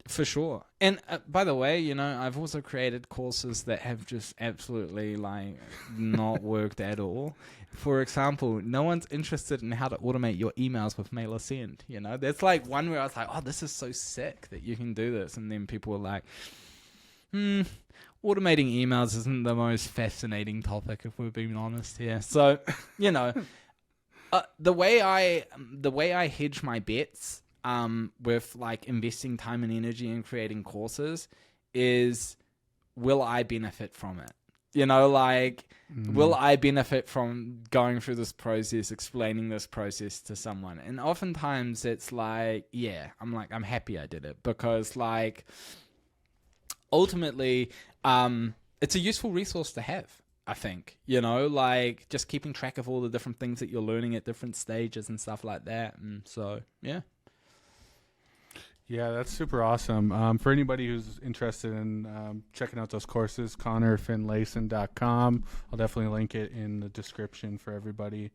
For sure. And by the way, I've also created courses that have just absolutely like not worked at all. For example, no one's interested in how to automate your emails with MailerSend. There's like one where I was like, oh, this is so sick that you can do this. And then people were like, automating emails isn't the most fascinating topic, if we're being honest here. So, the way I hedge my bets with like investing time and energy in creating courses is, will I benefit from it? Will I benefit from going through this process, explaining this process to someone? And oftentimes it's like, I'm happy I did it, because like ultimately, it's a useful resource to have. I think, like just keeping track of all the different things that you're learning at different stages and stuff like that. And so, yeah. Yeah, that's super awesome. For anybody who's interested in checking out those courses, ConnorFinlayson.com. I'll definitely link it in the description for everybody.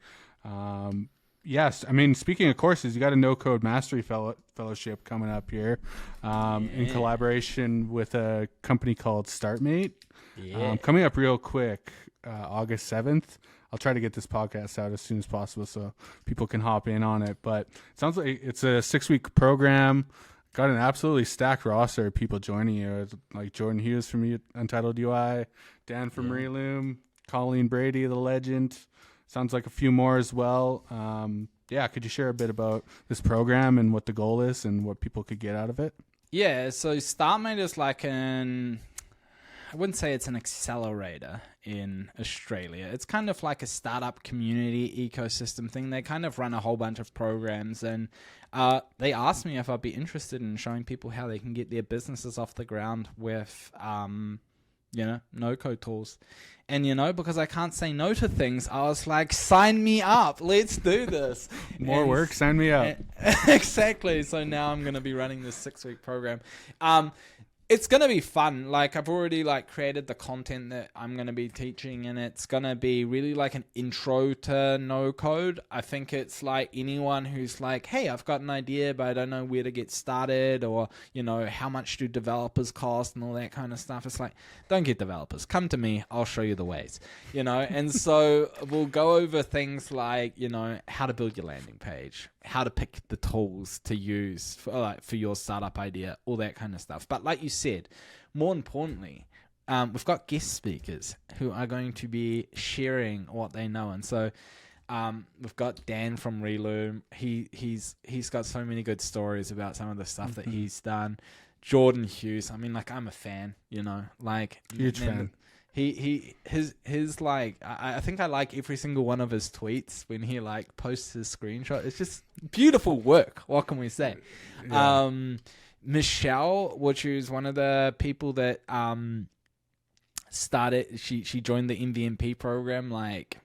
Yes, I mean, speaking of courses, you got a No-Code Mastery Fellowship coming up here in collaboration with a company called StartMate. Yeah. Coming up real quick, August 7th. I'll try to get this podcast out as soon as possible so people can hop in on it. But it sounds like it's a 6-week program. Got an absolutely stacked roster of people joining you. It's like Jordan Hughes from Untitled UI, Dan from Reloom, Colleen Brady, the legend. Sounds like a few more as well. Could you share a bit about this program and what the goal is and what people could get out of it? Yeah, so StartMate is like I wouldn't say it's an accelerator in Australia. It's kind of like a startup community ecosystem thing. They kind of run a whole bunch of programs, and they asked me if I'd be interested in showing people how they can get their businesses off the ground with, no-code tools. And, because I can't say no to things, I was like, sign me up. Let's do this. More work, sign me up. Exactly. So now I'm going to be running this 6-week program. It's going to be fun. Like, I've already like created the content that I'm going to be teaching, and it's going to be really like an intro to no code. I think it's like anyone who's like, hey, I've got an idea, but I don't know where to get started, or, how much do developers cost and all that kind of stuff. It's like, don't get developers. Come to me. I'll show you the ways, and so we'll go over things like, how to build your landing page, how to pick the tools to use for your startup idea, all that kind of stuff. But like you said, more importantly, we've got guest speakers who are going to be sharing what they know. And so we've got Dan from Reloom. He's got so many good stories about some of the stuff that he's done. Jordan Hughes. I mean, like, I'm a fan, Huge fan. His like, I think I like every single one of his tweets when he like posts his screenshot. It's just beautiful work. What can we say? Yeah. Michelle, which is one of the people that started, she joined the MVMP program like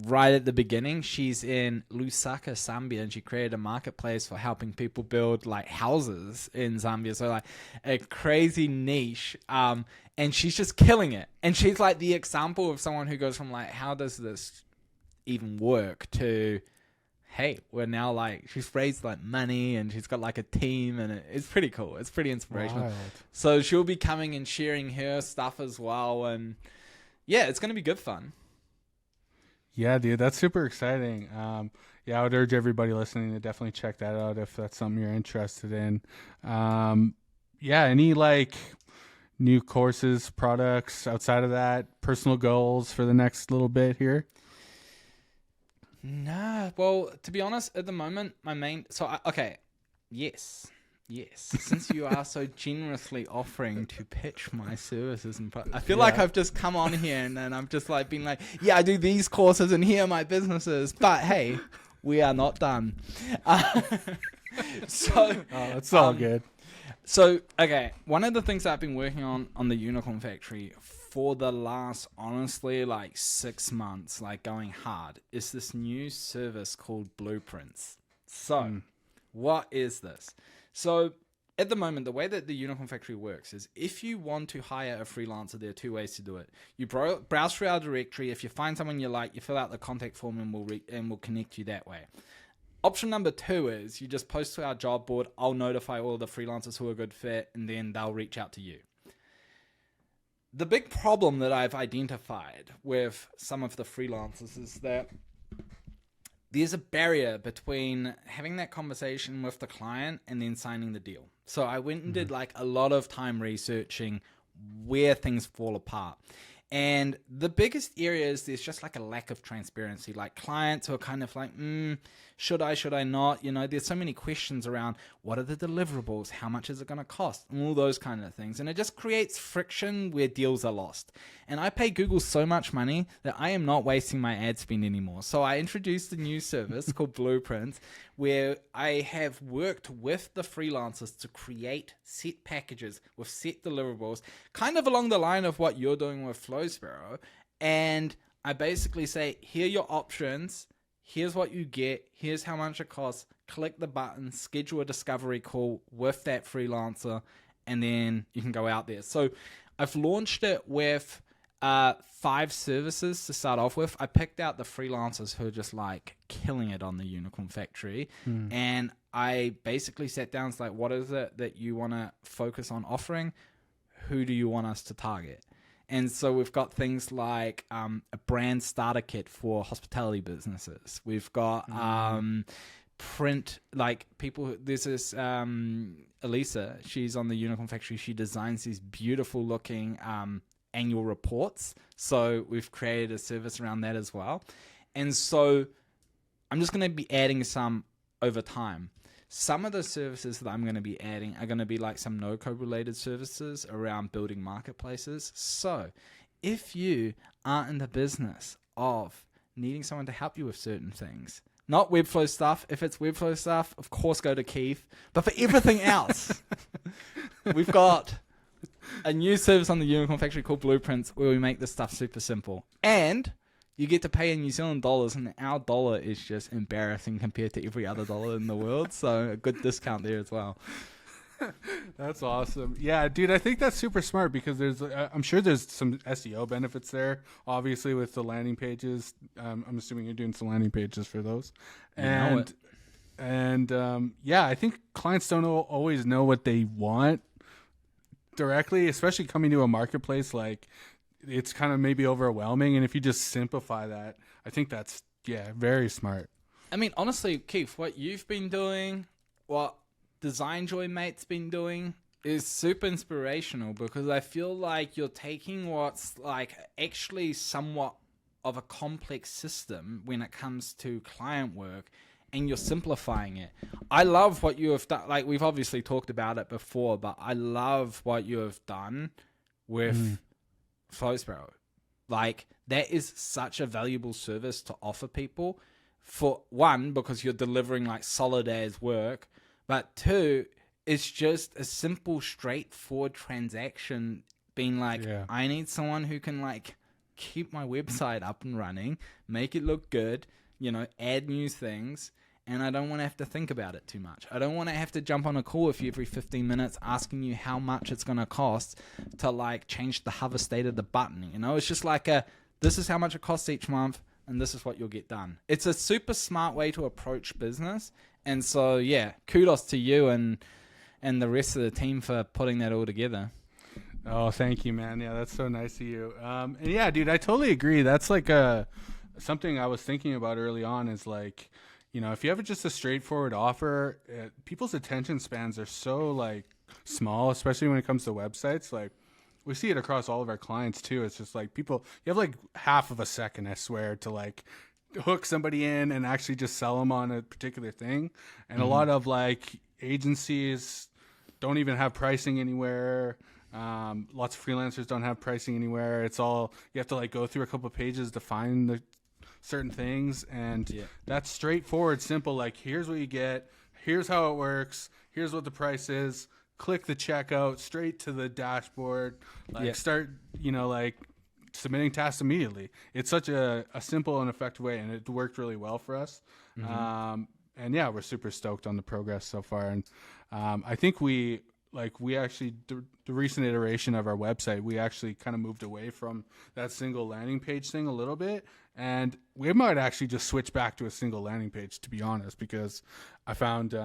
right at the beginning. She's in Lusaka, Zambia, and she created a marketplace for helping people build like houses in Zambia. So like a crazy niche. And she's just killing it. And she's like the example of someone who goes from like, how does this even work, to, hey, we're now like, she's raised like money and she's got like a team, and it's pretty cool. It's pretty inspirational. Wild. So she'll be coming and sharing her stuff as well. And yeah, it's going to be good fun. Yeah, dude, that's super exciting. I would urge everybody listening to definitely check that out if that's something you're interested in. Any like new courses, products outside of that, personal goals for the next little bit here? Nah, well, to be honest, at the moment, my main... So, yes, Yes, since you are so generously offering to pitch my services, I feel like I've just come on here and then I've just like been like, yeah, I do these courses and here are my businesses. But hey, we are not done. It's all good. So, okay, one of the things that I've been working on the Unicorn Factory for the last, honestly, like 6 months, like going hard, is this new service called Blueprints. So, what is this? So, at the moment, the way that the Unicorn Factory works is if you want to hire a freelancer, there are 2 ways to do it. You browse through our directory. If you find someone you like, you fill out the contact form and we'll connect you that way. Option number 2 is you just post to our job board. I'll notify all the freelancers who are a good fit, and then they'll reach out to you. The big problem that I've identified with some of the freelancers is that there's a barrier between having that conversation with the client and then signing the deal. So I went and did like a lot of time researching where things fall apart. And the biggest area is there's just like a lack of transparency. Like clients who are kind of like, should I not? You know, there's so many questions around what are the deliverables? How much is it going to cost? And all those kind of things. And it just creates friction where deals are lost. And I pay Google so much money that I am not wasting my ad spend anymore. So I introduced a new service called Blueprints, where I have worked with the freelancers to create set packages with set deliverables, kind of along the line of what you're doing with Flowsparrow. And I basically say, here are your options. Here's what you get. Here's how much it costs. Click the button, schedule a discovery call with that freelancer, and then you can go out there. So I've launched it with 5 services to start off with. I picked out the freelancers who are just like killing it on the Unicorn Factory. And I basically sat down and was like, what is it that you want to focus on offering? Who do you want us to target? And so we've got things like a brand starter kit for hospitality businesses. We've got print, like people, there's this Elisa, she's on the Unicorn Factory. She designs these beautiful looking annual reports. So we've created a service around that as well. And so I'm just going to be adding some over time. Some of the services that I'm going to be adding are going to be like some no-code related services around building marketplaces. So if you are in the business of needing someone to help you with certain things, not Webflow stuff. If it's Webflow stuff, of course, go to Keith. But for everything else, we've got a new service on the Unicorn Factory called Blueprints, where we make this stuff super simple. And you get to pay in New Zealand dollars, and our dollar is just embarrassing compared to every other dollar in the world. So a good discount there as well. That's awesome. Yeah, dude, I think that's super smart because I'm sure there's some SEO benefits there, obviously, with the landing pages. I'm assuming you're doing some landing pages for those. Yeah, I think clients don't always know what they want directly, especially coming to a marketplace. Like, it's kind of maybe overwhelming. And if you just simplify that, I think that's, very smart. I mean, honestly, Keith, what you've been doing, what Design Joy Mate's been doing is super inspirational, because I feel like you're taking what's like actually somewhat of a complex system when it comes to client work, and you're simplifying it. I love what you have done. Like, we've obviously talked about it before, but I love what you have done with Flowsparrow. Like, that is such a valuable service to offer people. For one, because you're delivering like solid as work, but 2, it's just a simple, straightforward transaction being like, I need someone who can like keep my website up and running, make it look good, add new things, and I don't want to have to think about it too much. I don't want to have to jump on a call with you every 15 minutes asking you how much it's going to cost to like change the hover state of the button. It's just like this is how much it costs each month, and this is what you'll get done. It's a super smart way to approach business. And so, kudos to you and the rest of the team for putting that all together. Oh, thank you, man. Yeah, that's so nice of you. And yeah, dude, I totally agree. That's like something I was thinking about early on is like, if you have just a straightforward offer, people's attention spans are so like small, especially when it comes to websites. Like, we see it across all of our clients too. It's just like you have like half of a second, I swear, to like hook somebody in and actually just sell them on a particular thing. And a lot of like agencies don't even have pricing anywhere. Lots of freelancers don't have pricing anywhere. It's all, you have to like go through a couple of pages to find the certain things, and that's straightforward, simple. Like, here's what you get, here's how it works, here's what the price is. Click the checkout, straight to the dashboard. Like, start, like submitting tasks immediately. It's such a simple and effective way, and it worked really well for us. And yeah, we're super stoked on the progress so far. And I think we actually, the recent iteration of our website, we actually kind of moved away from that single landing page thing a little bit. And we might actually just switch back to a single landing page, to be honest, because I found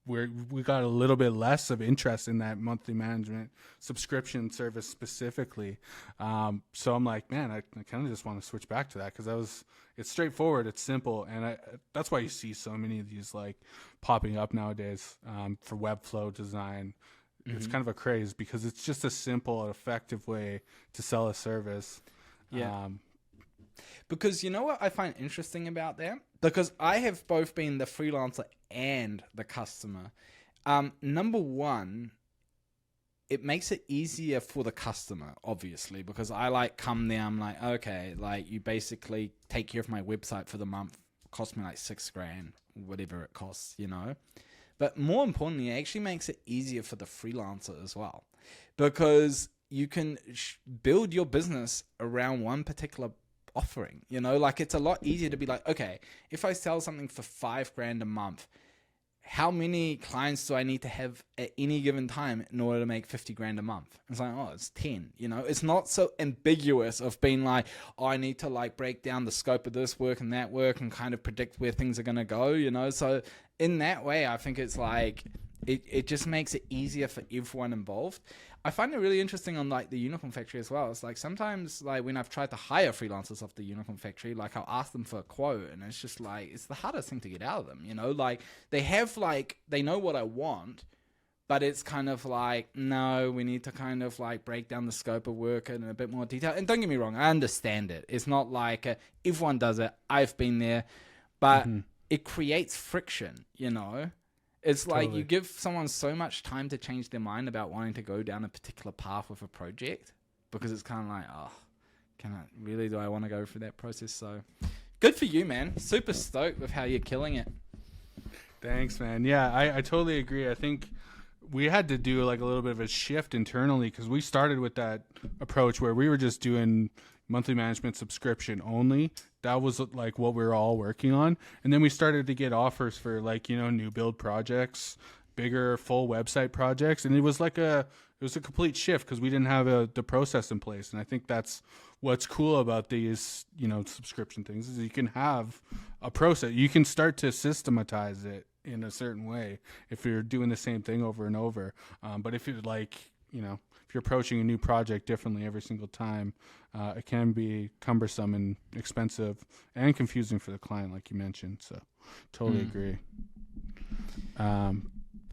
we got a little bit less of interest in that monthly management subscription service specifically. So I'm like, man, I kind of just want to switch back to that, because it's straightforward, it's simple, and that's why you see so many of these like popping up nowadays for Webflow design. It's kind of a craze because it's just a simple and effective way to sell a service. Because you know what I find interesting about that? Because I have both been the freelancer and the customer. Number one, it makes it easier for the customer, obviously, because I like come there, I'm like, okay, like you basically take care of my website for the month, cost me like $6,000, whatever it costs, But more importantly, it actually makes it easier for the freelancer as well, because you can build your business around one particular offering, like it's a lot easier to be like, okay, if I sell something for $5,000 a month, how many clients do I need to have at any given time in order to make $50,000 a month? It's like, oh, it's 10, it's not so ambiguous of being like, oh, I need to like break down the scope of this work and that work and kind of predict where things are going to go, so in that way, I think it's like, it just makes it easier for everyone involved. I find it really interesting on like the Unicorn Factory as well. It's like sometimes like when I've tried to hire freelancers off the Unicorn Factory, like I'll ask them for a quote, and it's just like, it's the hardest thing to get out of them, like they have like, they know what I want, but it's kind of like, no, we need to kind of like break down the scope of work in a bit more detail. And don't get me wrong, I understand it. It's not like everyone does it. I've been there, but it creates friction, It's like you give someone so much time to change their mind about wanting to go down a particular path with a project, because it's kind of like, oh, do I want to go through that process? So good for you, man. Super stoked with how you're killing it. Thanks, man. Yeah, I totally agree. I think we had to do like a little bit of a shift internally, because we started with that approach where we were just doing monthly management subscription only. That was like what we were all working on. And then we started to get offers for like, new build projects, bigger full website projects. And it was a complete shift, because we didn't have the process in place. And I think that's what's cool about these, subscription things, is you can have a process. You can start to systematize it in a certain way if you're doing the same thing over and over. But if you're like, if you're approaching a new project differently every single time, it can be cumbersome and expensive and confusing for the client, like you mentioned. So totally agree.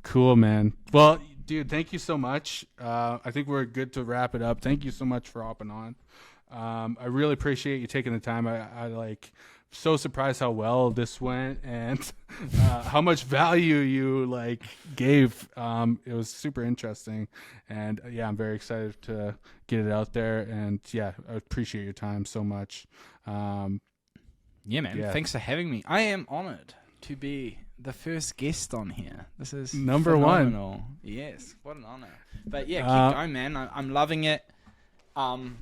Cool, man. Well, dude, thank you so much. I think we're good to wrap it up. Thank you so much for hopping on. I really appreciate you taking the time. I like so surprised how well this went, and how much value you like gave. It was super interesting, and yeah, I'm very excited to get it out there. And yeah, I appreciate your time so much. Yeah, man. Yeah. Thanks for having me. I am honored to be the first guest on here. This is number phenomenal. one. Yes, what an honor. But yeah, keep going, man. I'm loving it. I'm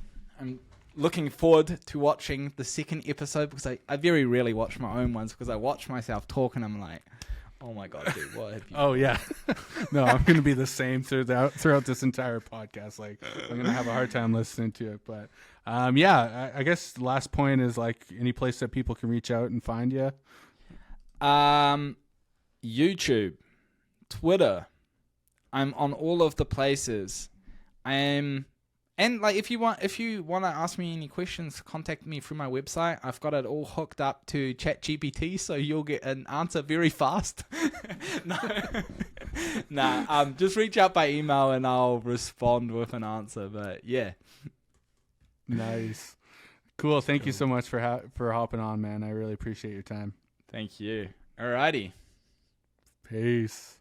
looking forward to watching the second episode, because I very rarely watch my own ones, because I watch myself talk and I'm like, oh my God, dude, what have you done? Yeah. No, I'm going to be the same throughout this entire podcast. Like, I'm going to have a hard time listening to it. But yeah, I guess the last point is like any place that people can reach out and find you. YouTube, Twitter. I'm on all of the places. And like if you want to ask me any questions, contact me through my website. I've got it all hooked up to ChatGPT, so you'll get an answer very fast. Just reach out by email and I'll respond with an answer. But yeah, nice, cool. Thank you so much for hopping on, man. I really appreciate your time. Thank you. Alrighty, peace.